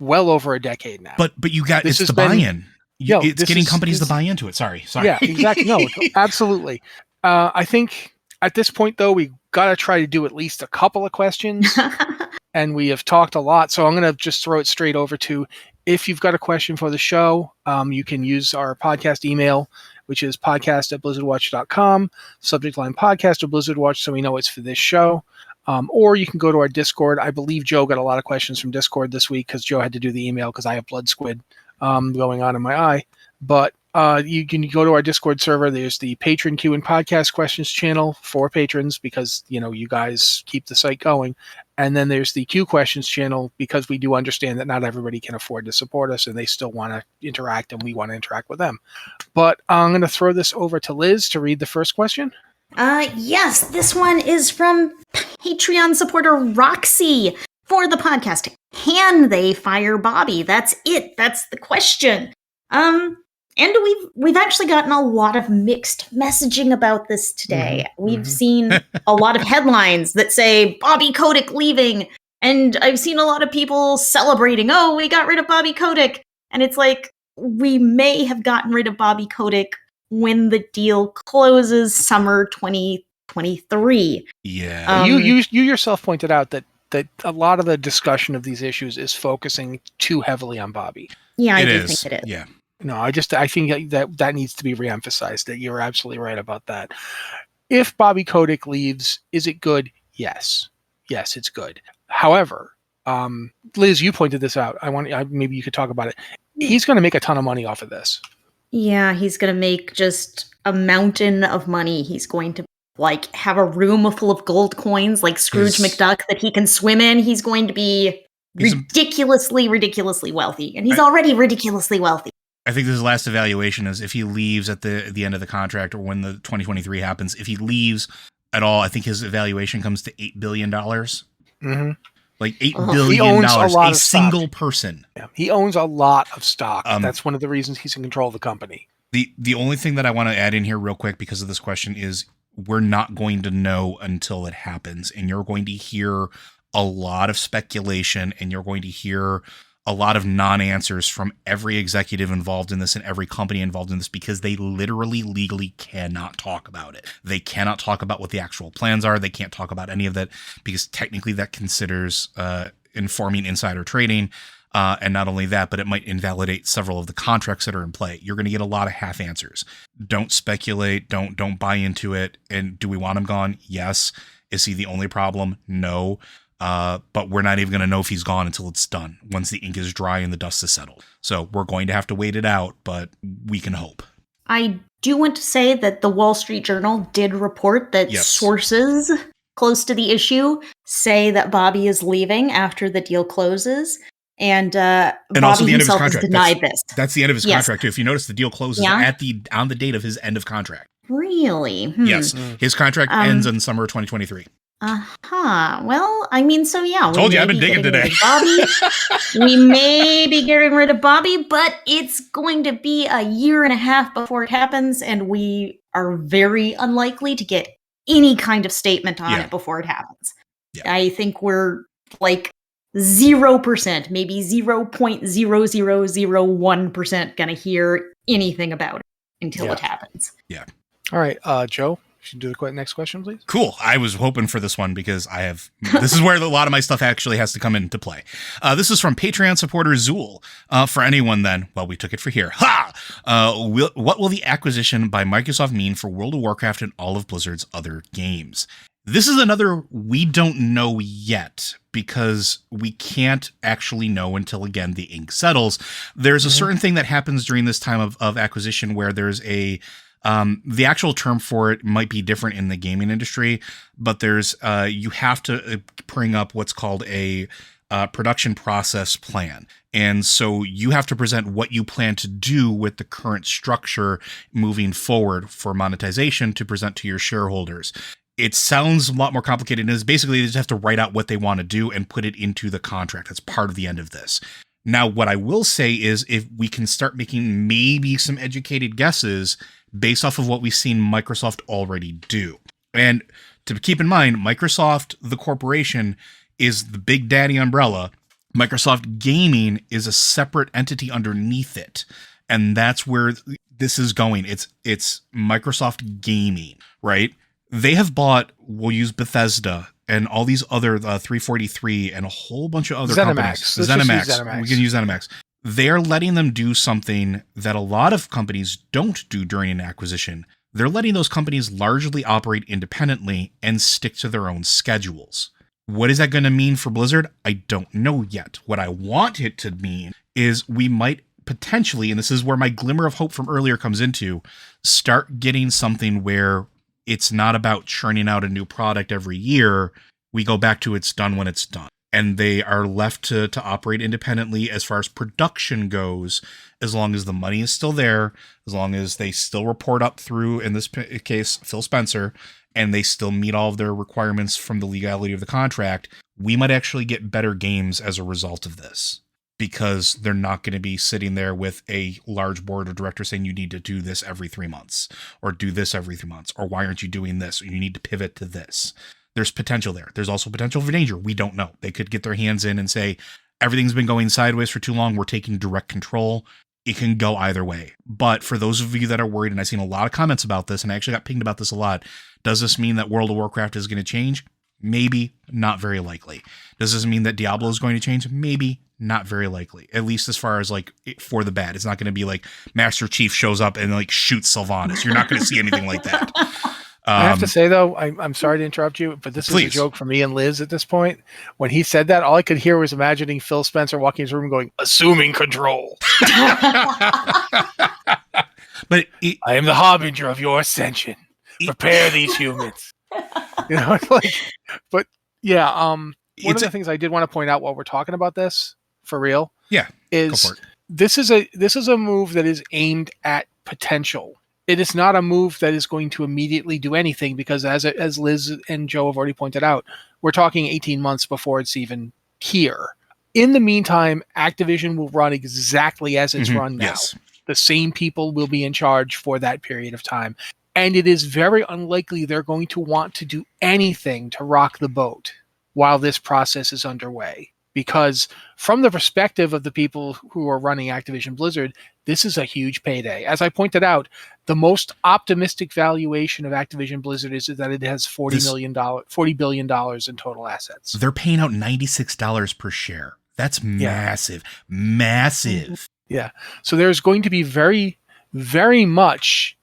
well over a decade now. But you got, it's the buy-in. It's getting companies to buy into it. Sorry. Yeah, exactly. No, absolutely. I think at this point, though, we got to try to do at least a couple of questions. And we have talked a lot, so I'm going to just throw it straight over to, if you've got a question for the show, you can use our podcast email, which is podcast@blizzardwatch.com, subject line podcast or Blizzard Watch, so we know it's for this show. Or you can go to our Discord. I believe Joe got a lot of questions from Discord this week because Joe had to do the email because I have blood squid going on in my eye. But you can go to our Discord server. There's the Patron Q and Podcast Questions channel for patrons because, you guys keep the site going. And then there's the Q Questions channel because we do understand that not everybody can afford to support us and they still want to interact and we want to interact with them. But I'm going to throw this over to Liz to read the first question. Yes, this one is from Patreon supporter Roxy for the podcast. Can they fire Bobby? That's it. That's the question. And we've actually gotten a lot of mixed messaging about this today. Mm-hmm. We've seen a lot of headlines that say Bobby Kotick leaving, and I've seen a lot of people celebrating, oh, we got rid of Bobby Kotick. And it's like, we may have gotten rid of Bobby Kotick when the deal closes summer 2023. Yeah. You yourself pointed out that a lot of the discussion of these issues is focusing too heavily on Bobby. Yeah, I do think it is. Yeah. No, I think that needs to be reemphasized, that you're absolutely right about that. If Bobby Kotick leaves, is it good? Yes. Yes, it's good. However, Liz, you pointed this out. Maybe you could talk about it. He's going to make a ton of money off of this. Yeah, he's going to make just a mountain of money. He's going to have a room full of gold coins like Scrooge McDuck that he can swim in. He's going to be ridiculously wealthy. And he's already ridiculously wealthy. I think his last evaluation is if he leaves at the end of the contract or when the 2023 happens. If he leaves at all, I think his evaluation comes to $8 billion. Mm-hmm. Like $8 Uh-huh. billion, He owns a lot a of single stock. person. Yeah. He owns a lot of stock. That's one of the reasons he's in control of the company. The only thing that I want to add in here real quick because of this question is we're not going to know until it happens. And you're going to hear a lot of speculation and you're going to hear a lot of non-answers from every executive involved in this and every company involved in this because they literally legally cannot talk about it. They cannot talk about what the actual plans are. They can't talk about any of that because technically that considers informing insider trading. And not only that, but it might invalidate several of the contracts that are in play. You're going to get a lot of half answers. Don't speculate. Don't buy into it. And do we want him gone? Yes. Is he the only problem? No. But we're not even going to know if he's gone until it's done, once the ink is dry and the dust is settled. So we're going to have to wait it out, but we can hope. I do want to say that the Wall Street Journal did report that sources close to the issue say that Bobby is leaving after the deal closes. And Bobby also the end of his himself has contract. denied this. That's the end of his contract too. If you notice, the deal closes on the date of his end of contract. Really? Yes. His contract ends in summer of 2023. Well, I mean, so yeah. Told you I've been digging today. We may be getting rid of Bobby, but it's going to be a year and a half before it happens, and we are very unlikely to get any kind of statement on it before it happens. Yeah. I think we're like 0%, maybe 0.0001% gonna hear anything about it until it happens. Yeah. All right, Joe, should do the next question, please. Cool. I was hoping for this one because this is where a lot of my stuff actually has to come into play. This is from Patreon supporter Zool. For anyone then, well, we took it for here. Ha! What will the acquisition by Microsoft mean for World of Warcraft and all of Blizzard's other games? This is another we don't know yet because we can't actually know until, again, the ink settles. There's a certain thing that happens during this time of acquisition where there's the actual term for it might be different in the gaming industry, but there's you have to bring up what's called a production process plan. And so you have to present what you plan to do with the current structure moving forward for monetization to present to your shareholders. It sounds a lot more complicated and is basically they just have to write out what they want to do and put it into the contract. That's part of the end of this. Now, what I will say is if we can start making maybe some educated guesses based off of what we've seen Microsoft already do. And to keep in mind, Microsoft, the corporation, is the big daddy umbrella. Microsoft Gaming is a separate entity underneath it. And that's where this is going. It's Microsoft Gaming, right? They have bought, we'll use Bethesda and all these other 343 and a whole bunch of other companies. ZeniMax. We can use ZeniMax. They're letting them do something that a lot of companies don't do during an acquisition. They're letting those companies largely operate independently and stick to their own schedules. What is that going to mean for Blizzard? I don't know yet. What I want it to mean is we might potentially, and this is where my glimmer of hope from earlier comes into, start getting something where it's not about churning out a new product every year. We go back to it's done when it's done. And they are left to operate independently as far as production goes, as long as the money is still there, as long as they still report up through, in this case, Phil Spencer, and they still meet all of their requirements from the legality of the contract. We might actually get better games as a result of this, because they're not going to be sitting there with a large board of directors saying you need to do this every 3 months or do this every 3 months, or why aren't you doing this? Or you need to pivot to this. There's potential there. There's also potential for danger. We don't know. They could get their hands in and say, everything's been going sideways for too long. We're taking direct control. It can go either way. But for those of you that are worried, and I've seen a lot of comments about this, and I actually got pinged about this a lot. Does this mean that World of Warcraft is going to change? Maybe, not very likely. Does this mean that Diablo is going to change? Maybe, not very likely. At least as far as like for the bad. It's not going to be like Master Chief shows up and like shoots Sylvanas. You're not going to see anything like that. I have to say though, I'm sorry to interrupt you, but this is a joke for me and Liz at this point. When he said that, all I could hear was imagining Phil Spencer walking into his room going, assuming control. But I am the harbinger of your ascension. Prepare these humans. You know, it's like, but yeah, one of the things I did want to point out while we're talking about this, for real, yeah, is this is a move that is aimed at potential. It is not a move that is going to immediately do anything because, as Liz and Joe have already pointed out, we're talking 18 months before it's even here. In the meantime, Activision will run exactly as it's run now. Yes. The same people will be in charge for that period of time. And it is very unlikely they're going to want to do anything to rock the boat while this process is underway. Because from the perspective of the people who are running Activision Blizzard, this is a huge payday. As I pointed out, the most optimistic valuation of Activision Blizzard is that it has $40 billion in total assets. They're paying out $96 per share. That's massive. Massive. Yeah. So there's going to be very, very much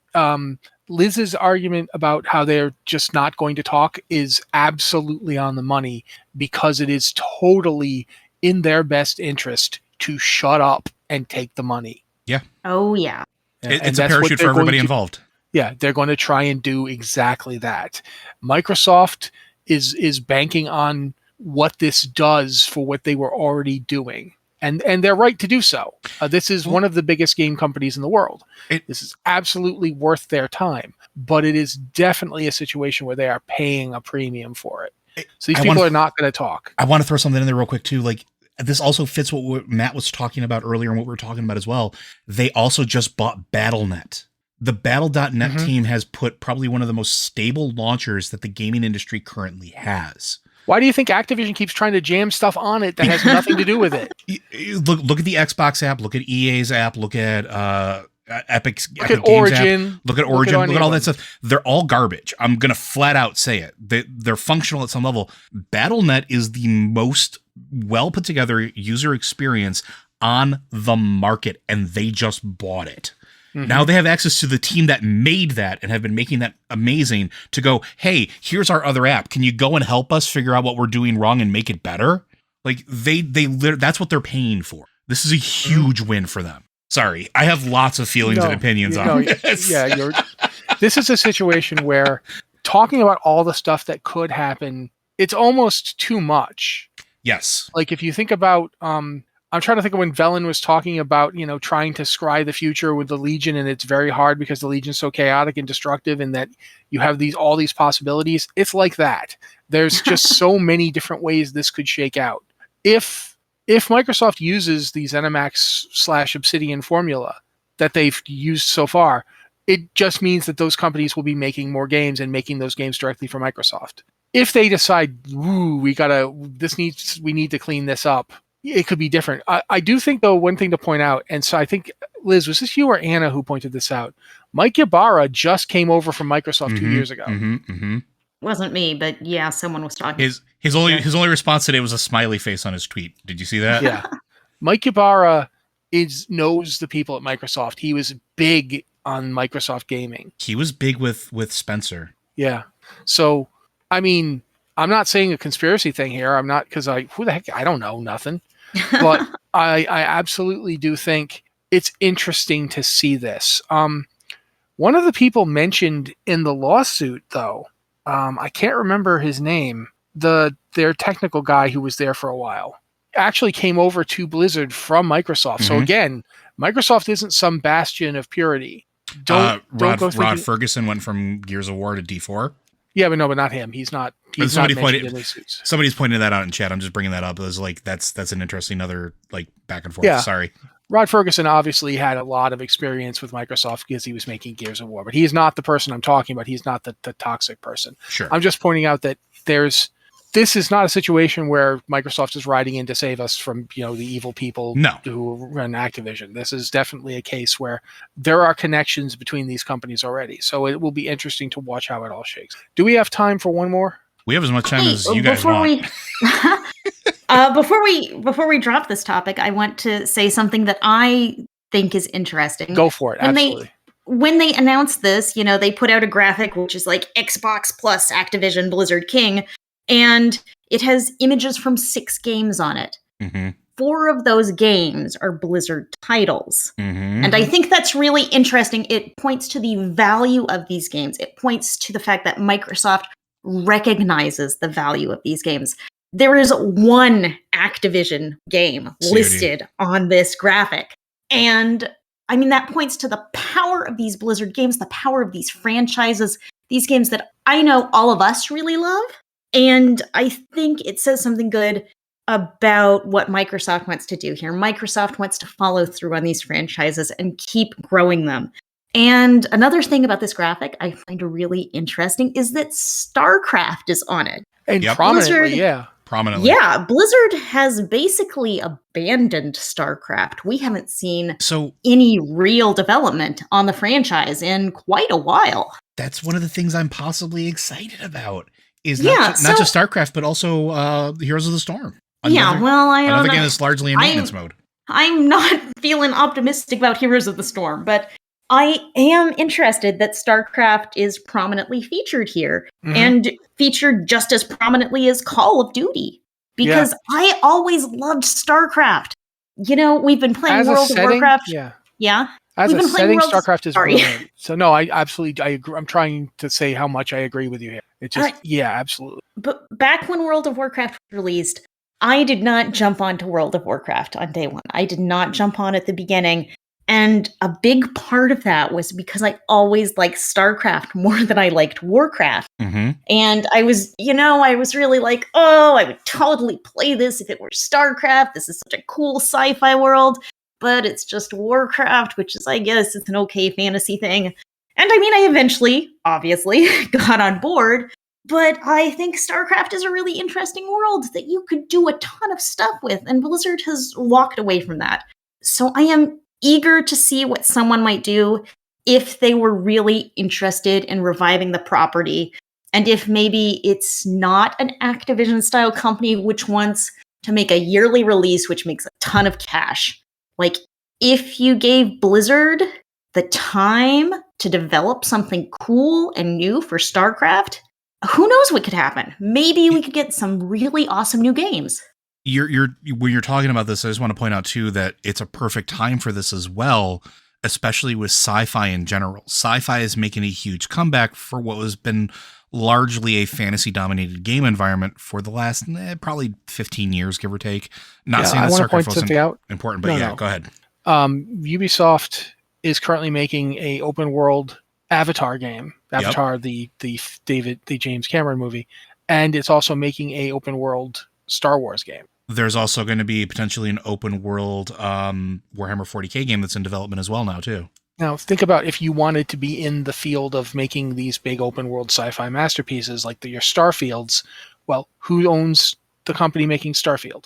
Liz's argument about how they're just not going to talk is absolutely on the money because it is totally in their best interest to shut up and take the money. Yeah. Oh, yeah. It's a parachute for everybody involved. Yeah, they're going to try and do exactly that. Microsoft is banking on what this does for what they were already doing. And they're right to do so. This is one of the biggest game companies in the world. This is absolutely worth their time. But it is definitely a situation where they are paying a premium for it. So these people are not going to talk. I want to throw something in there real quick, too. Like, this also fits what Matt was talking about earlier and what we were talking about as well. They also just bought Battle.net. The Battle.net team has put probably one of the most stable launchers that the gaming industry currently has. Why do you think Activision keeps trying to jam stuff on it that has nothing to do with it? Look at the Xbox app. Look at EA's app. Look at Epic at Games Origin. app. Look at Origin. Look at all that stuff. They're all garbage. I'm going to flat out say it. They're functional at some level. Battle.net is the most well put together user experience on the market, and they just bought it. Now they have access to the team that made that and have been making that amazing to go, hey, here's our other app. Can you go and help us figure out what we're doing wrong and make it better? Like that's what they're paying for. This is a huge win for them. Sorry, I have lots of feelings and opinions on this. Yeah, this is a situation where talking about all the stuff that could happen, it's almost too much. Yes. Like if you think about I'm trying to think of when Velen was talking about, trying to scry the future with the Legion, and it's very hard because the Legion's so chaotic and destructive and that you have all these possibilities. It's like that. There's just so many different ways this could shake out. If Microsoft uses the ZeniMax/Obsidian formula that they've used so far, it just means that those companies will be making more games and making those games directly for Microsoft. If they decide, we need to clean this up, it could be different. I do think, though, one thing to point out, and so I think, Liz, was this you or Anna who pointed this out? Mike Ybarra just came over from Microsoft 2 years ago. Wasn't me, but yeah, someone was talking. His only response today was a smiley face on his tweet. Did you see that? Yeah. Mike Ybarra knows the people at Microsoft. He was big on Microsoft gaming. He was big with Spencer. Yeah. So, I mean, I'm not saying a conspiracy thing here. I'm not, because who the heck? I don't know nothing. But I absolutely do think it's interesting to see this. One of the people mentioned in the lawsuit, though, I can't remember his name, their technical guy who was there for a while, actually came over to Blizzard from Microsoft. So again, Microsoft isn't some bastion of purity. Rod Ferguson went from Gears of War to D4. Yeah, but not him. He's not. Somebody's pointing that out in chat. I'm just bringing that up. It was like that's an interesting other back and forth. Yeah. Sorry. Rod Ferguson obviously had a lot of experience with Microsoft because he was making Gears of War, but he's not the person I'm talking about. He's not the toxic person. Sure. I'm just pointing out that this is not a situation where Microsoft is riding in to save us from, the evil people who run Activision. This is definitely a case where there are connections between these companies already. So it will be interesting to watch how it all shakes. Do we have time for one more? We have as much time as you guys want. Before we drop this topic, I want to say something that I think is interesting. Go for it. Absolutely. When they announced this, they put out a graphic which is like Xbox plus Activision Blizzard King, and it has images from 6 games on it. 4 of those games are Blizzard titles. And I think that's really interesting. It points to the value of these games. It points to the fact that Microsoft recognizes the value of these games. There is one Activision game listed on this graphic, And I mean, that points to the power of these Blizzard games, the power of these franchises, these games that I know all of us really love. And I think it says something good about what Microsoft wants to do here. Microsoft wants to follow through on these franchises and keep growing them. And another thing about this graphic I find really interesting is that Starcraft is on it. And prominently, Blizzard, prominently. Yeah, Blizzard has basically abandoned Starcraft. We haven't seen any real development on the franchise in quite a while. That's one of the things I'm possibly excited about. Is not just Starcraft, but also Heroes of the Storm. I don't know. Another game that's largely in maintenance mode. I'm not feeling optimistic about Heroes of the Storm, but I am interested that Starcraft is prominently featured here and featured just as prominently as Call of Duty, because I always loved Starcraft. You know, we've been playing World of Warcraft. Yeah. As a setting, Starcraft is brilliant. So no, I agree. I'm trying to say how much I agree with you here. It just, absolutely. But back when World of Warcraft was released, I did not jump onto World of Warcraft on day one. I did not jump on at the beginning. And a big part of that was because I always liked StarCraft more than I liked Warcraft. And I was really like, I would totally play this if it were StarCraft. This is such a cool sci-fi world. But it's just Warcraft, which is, I guess, it's an okay fantasy thing. And I mean, I eventually, obviously, got on board. But I think StarCraft is a really interesting world that you could do a ton of stuff with. And Blizzard has walked away from that. So I am eager to see what someone might do if they were really interested in reviving the property. And if maybe it's not an Activision-style company which wants to make a yearly release which makes a ton of cash. Like, if you gave Blizzard the time to develop something cool and new for StarCraft, who knows what could happen? Maybe we could get some really awesome new games. When you're talking about this, I just want to point out too that it's a perfect time for this as well, especially with sci-fi in general. Sci-fi is making a huge comeback for what has been largely a fantasy-dominated game environment for the last probably 15 years, give or take. Not saying that StarCraft wasn't important, but go ahead. Ubisoft is currently making a open-world Avatar game. Avatar, the James Cameron movie, and it's also making a open-world Star Wars game. There's also going to be potentially an open-world Warhammer 40K game that's in development as well now, too. Now, think about if you wanted to be in the field of making these big open-world sci-fi masterpieces like your Starfields. Well, who owns the company making Starfield?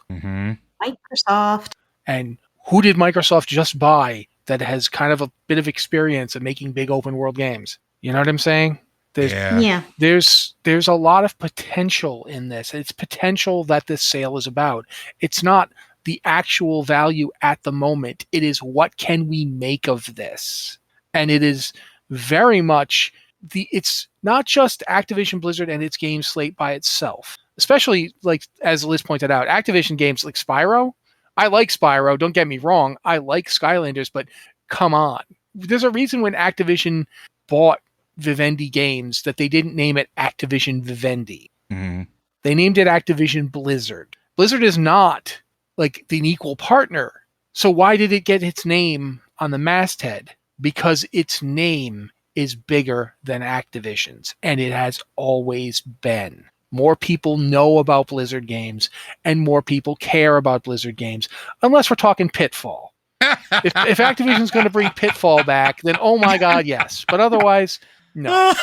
Microsoft. And who did Microsoft just buy that has kind of a bit of experience of making big open-world games? You know what I'm saying? There's a lot of potential in this. It's potential that this sale is about. It's not the actual value at the moment. It is what can we make of this? And it is very much it's not just Activision Blizzard and its game slate by itself. Especially, like, as Liz pointed out, Activision games like Spyro. I like Spyro, don't get me wrong. I like Skylanders, but come on. There's a reason when Activision bought Vivendi Games that they didn't name it Activision Vivendi. They named it Activision Blizzard. Blizzard is not like the equal partner. So why did it get its name on the masthead? Because its name is bigger than Activision's, and it has always been. More people know about Blizzard games, and more people care about Blizzard games, unless we're talking Pitfall. if Activision's going to bring Pitfall back, then oh my God, yes. But otherwise, no.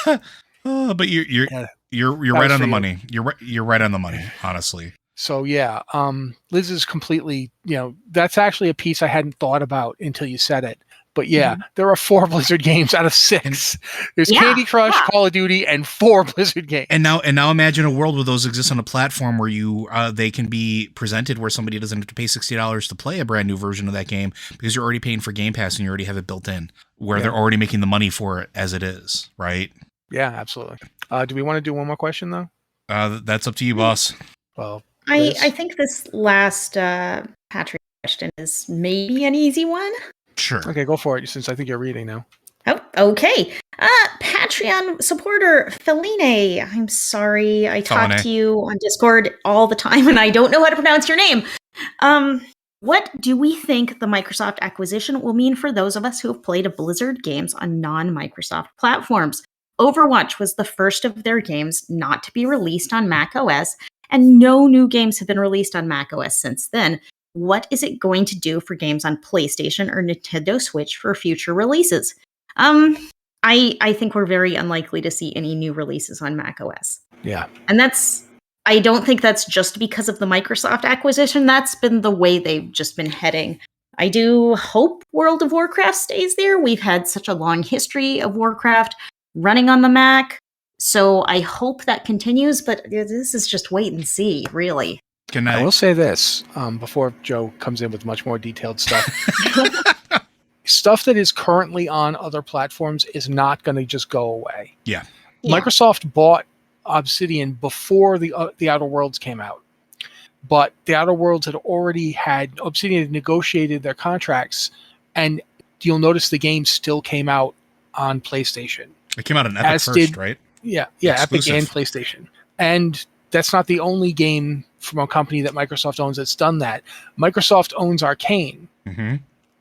But you're right on the money. You're right on the money, honestly. So yeah, Liz is completely, that's actually a piece I hadn't thought about until you said it. But yeah, there are 4 Blizzard games out of 6. There's Candy Crush, Call of Duty, and 4 Blizzard games. And now imagine a world where those exist on a platform where they can be presented where somebody doesn't have to pay $60 to play a brand new version of that game because you're already paying for Game Pass and you already have it built in, where they're already making the money for it as it is, right? Yeah, absolutely. Do we want to do one more question though? That's up to you, boss. Well, I think this last Patrick question is maybe an easy one. Sure. Okay, go for it, since I think you're reading now. Oh, okay. Patreon supporter, Feline. I'm sorry. I talk to you on Discord all the time, and I don't know how to pronounce your name. What do we think the Microsoft acquisition will mean for those of us who have played Blizzard games on non-Microsoft platforms? Overwatch was the first of their games not to be released on Mac OS, and no new games have been released on Mac OS since then. What is it going to do for games on PlayStation or Nintendo Switch for future releases? I think we're very unlikely to see any new releases on Mac OS. Yeah. And I don't think that's just because of the Microsoft acquisition. That's been the way they've just been heading. I do hope World of Warcraft stays there. We've had such a long history of Warcraft running on the Mac. So I hope that continues, but this is just wait and see, really. I will say this before Joe comes in with much more detailed stuff. Stuff that is currently on other platforms is not going to just go away. Yeah. Microsoft bought Obsidian before the Outer Worlds came out, but the Outer Worlds had Obsidian had negotiated their contracts, and you'll notice the game still came out on PlayStation. It came out on Epic first, right? Yeah, Exclusive. Epic and PlayStation. And that's not the only game from a company that Microsoft owns that's done that. Microsoft owns Arcane,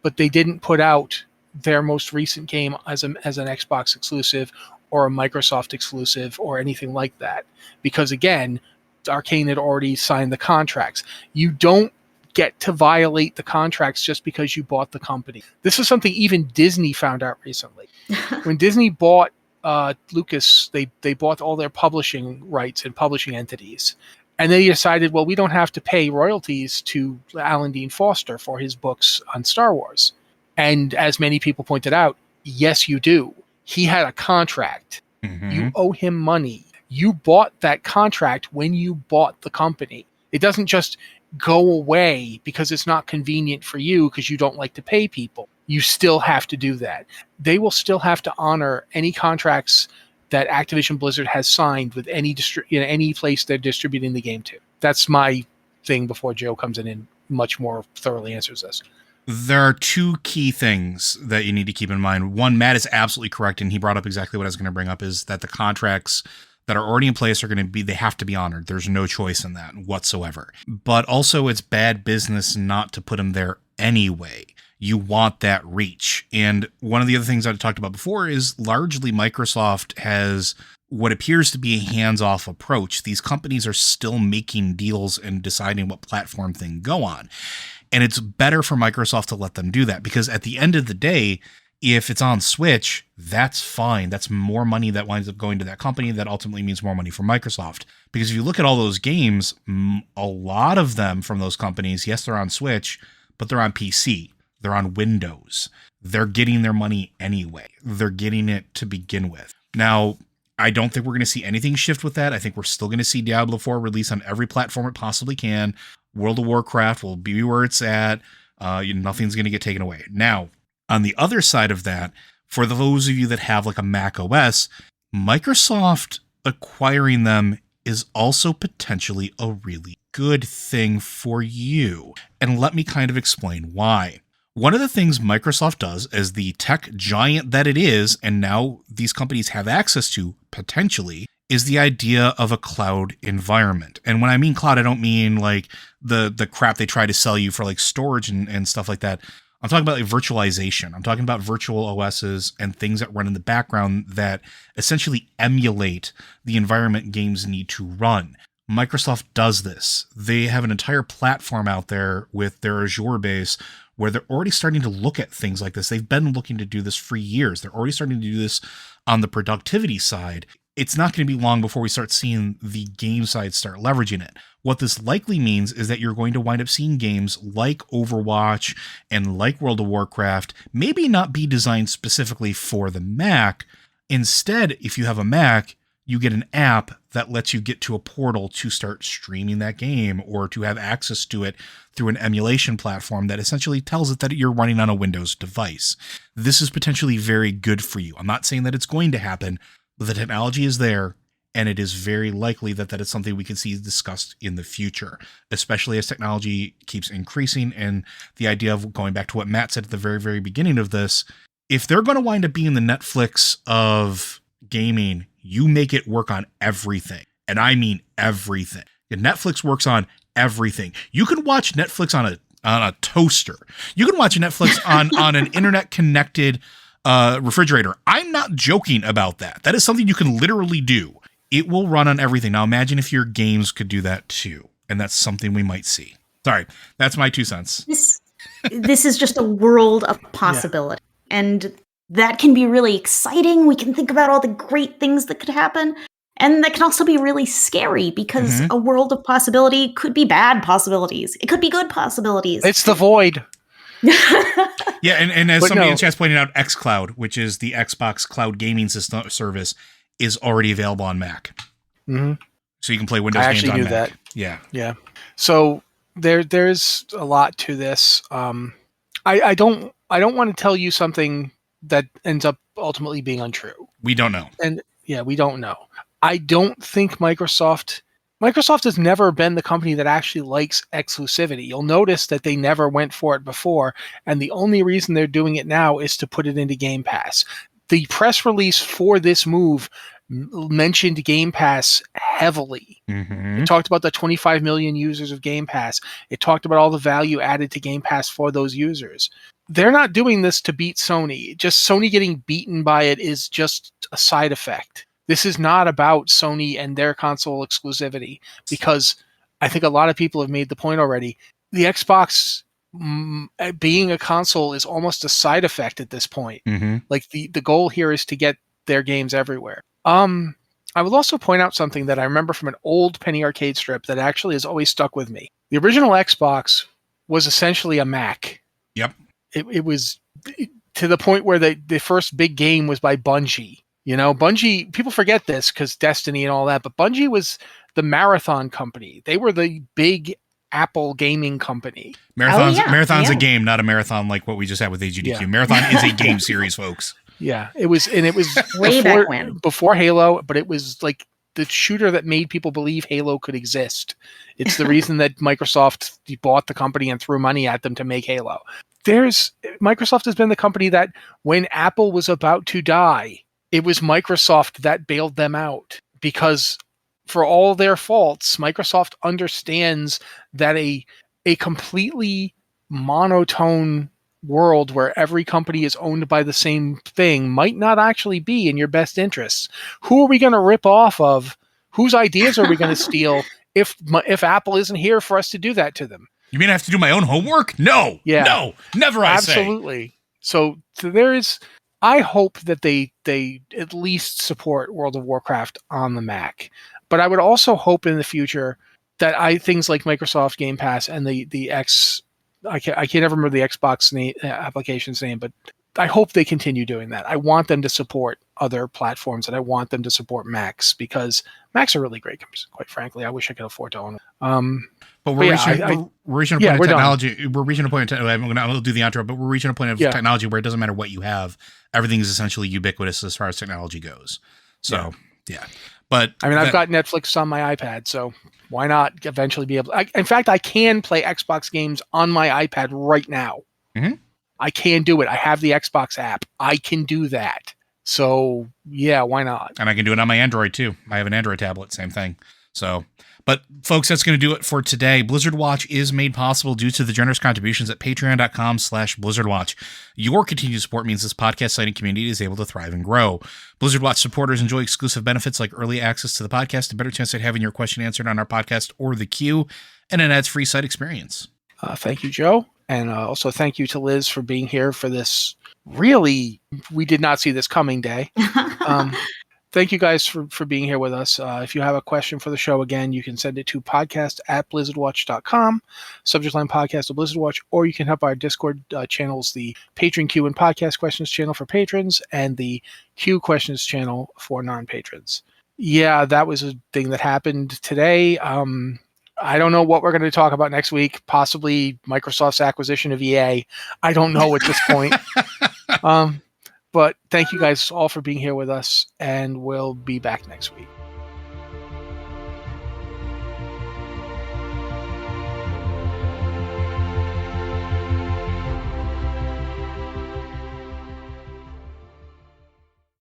but they didn't put out their most recent game as an Xbox exclusive or a Microsoft exclusive or anything like that. Because again, Arcane had already signed the contracts. You don't get to violate the contracts just because you bought the company. This is something even Disney found out recently. When Disney bought Lucas, they bought all their publishing rights and publishing entities. And they decided, well, we don't have to pay royalties to Alan Dean Foster for his books on Star Wars. And as many people pointed out, yes, you do. He had a contract. You owe him money. You bought that contract when you bought the company. It doesn't just go away because it's not convenient for you because you don't like to pay people. You still have to do that. They will still have to honor any contracts that Activision Blizzard has signed with any place they're distributing the game to. That's my thing before Joe comes in and much more thoroughly answers this. There are two key things that you need to keep in mind. One, Matt is absolutely correct, and he brought up exactly what I was going to bring up, is that the contracts that are already in place they have to be honored. There's no choice in that whatsoever. But also it's bad business not to put them there anyway. You want that reach. And one of the other things I talked about before is largely Microsoft has what appears to be a hands-off approach. These companies are still making deals and deciding what platform they can go on. And it's better for Microsoft to let them do that, because at the end of the day, if it's on Switch, that's fine. That's more money that winds up going to that company. That ultimately means more money for Microsoft. Because if you look at all those games, a lot of them from those companies, yes, they're on Switch, but they're on PC. They're on Windows. They're getting their money anyway. They're getting it to begin with. Now, I don't think we're going to see anything shift with that. I think we're still going to see Diablo 4 release on every platform it possibly can. World of Warcraft will be where it's at. Nothing's going to get taken away. Now, on the other side of that, for those of you that have like a Mac OS, Microsoft acquiring them is also potentially a really good thing for you. And let me kind of explain why. One of the things Microsoft does as the tech giant that it is, and now these companies have access to potentially, is the idea of a cloud environment. And when I mean cloud, I don't mean like the crap they try to sell you for like storage and stuff like that. I'm talking about like virtualization. I'm talking about virtual OSs and things that run in the background that essentially emulate the environment games need to run. Microsoft does this. They have an entire platform out there with their Azure base where they're already starting to look at things like this. They've been looking to do this for years. They're already starting to do this on the productivity side. It's not going to be long before we start seeing the game side start leveraging it. What this likely means is that you're going to wind up seeing games like Overwatch and like World of Warcraft maybe not be designed specifically for the Mac. Instead, if you have a Mac, you get an app that lets you get to a portal to start streaming that game or to have access to it through an emulation platform that essentially tells it that you're running on a Windows device. This is potentially very good for you. I'm not saying that it's going to happen, but the technology is there, and it is very likely that is something we can see discussed in the future, especially as technology keeps increasing. And the idea of going back to what Matt said at the very, very beginning of this, if they're going to wind up being the Netflix of gaming, you make it work on everything. And I mean everything. Netflix works on everything. You can watch Netflix on on a toaster. You can watch Netflix on an internet connected refrigerator. I'm not joking about that. That is something you can literally do. It will run on everything. Now imagine if your games could do that too. And that's something we might see. Sorry, that's my 2 cents. This is just a world of possibility. Yeah. And that can be really exciting. We can think about all the great things that could happen. And that can also be really scary because a world of possibility could be bad possibilities. It could be good possibilities. It's the void. Yeah, and as somebody in the chat's pointed out, xCloud, which is the Xbox cloud gaming system service, is already available on Mac. Mm-hmm. So you can play Windows games on Mac. That. Yeah. So there's a lot to this. I don't want to tell you something that ends up ultimately being untrue. We don't know. And we don't know. I don't think Microsoft has never been the company that actually likes exclusivity. You'll notice that they never went for it before, and the only reason they're doing it now is to put it into Game Pass. The press release for this move mentioned Game Pass heavily. Mm-hmm. It talked about the 25 million users of Game Pass. It talked about all the value added to Game Pass for those users. They're not doing this to beat Sony. Just Sony getting beaten by it is just a side effect. This is not about Sony and their console exclusivity, because I think a lot of people have made the point already. The Xbox being a console is almost a side effect at this point. Mm-hmm. Like the goal here is to get their games everywhere. I will also point out something that I remember from an old Penny Arcade strip that actually has always stuck with me. The original Xbox was essentially a Mac. Yep. It was to the point where the first big game was by Bungie. You know, Bungie, people forget this because Destiny and all that, but Bungie was the Marathon company. They were the big Apple gaming company. Marathon's a game, not a marathon like what we just had with AGDQ. Yeah. Marathon is a game series, folks. Yeah, it was way back when. Before Halo, but it was like the shooter that made people believe Halo could exist. It's the reason that Microsoft bought the company and threw money at them to make Halo. Microsoft has been the company that when Apple was about to die, it was Microsoft that bailed them out, because for all their faults, Microsoft understands that a completely monotone world where every company is owned by the same thing might not actually be in your best interests. Who are we going to rip off of? Whose ideas are we going to steal if Apple isn't here for us to do that to them? You mean I have to do my own homework? No. Yeah. No. Never, I say. Absolutely. So there is... I hope that they at least support World of Warcraft on the Mac. But I would also hope in the future that things like Microsoft Game Pass and the X... I can't ever remember the Xbox application's name, but I hope they continue doing that. I want them to support other platforms, and I want them to support Macs, because Macs are really great, quite frankly. I wish I could afford to own them. But we're reaching a point of technology. We're reaching a point of I'll do the outro, but we're reaching a point of technology where it doesn't matter what you have. Everything is essentially ubiquitous as far as technology goes. So, yeah. But I mean, I've got Netflix on my iPad, so why not eventually be able... in fact, I can play Xbox games on my iPad right now. Mm-hmm. I can do it. I have the Xbox app. I can do that. So, yeah, why not? And I can do it on my Android, too. I have an Android tablet, same thing. So... But, folks, that's going to do it for today. Blizzard Watch is made possible due to the generous contributions at patreon.com/BlizzardWatch. Your continued support means this podcast site and community is able to thrive and grow. Blizzard Watch supporters enjoy exclusive benefits like early access to the podcast, a better chance at having your question answered on our podcast or the queue, and an ads-free site experience. Thank you, Joe. And also thank you to Liz for being here for this really, we did not see this coming day. Thank you guys for being here with us. If you have a question for the show, again, you can send it to podcast@blizzardwatch.com, subject line podcast of Blizzard Watch, or you can help our Discord channels, the Patron Q and Podcast Questions channel for patrons and the Q Questions channel for non-patrons. Yeah, that was a thing that happened today. I don't know what we're going to talk about next week, possibly Microsoft's acquisition of EA. I don't know at this point. But thank you guys all for being here with us, and we'll be back next week.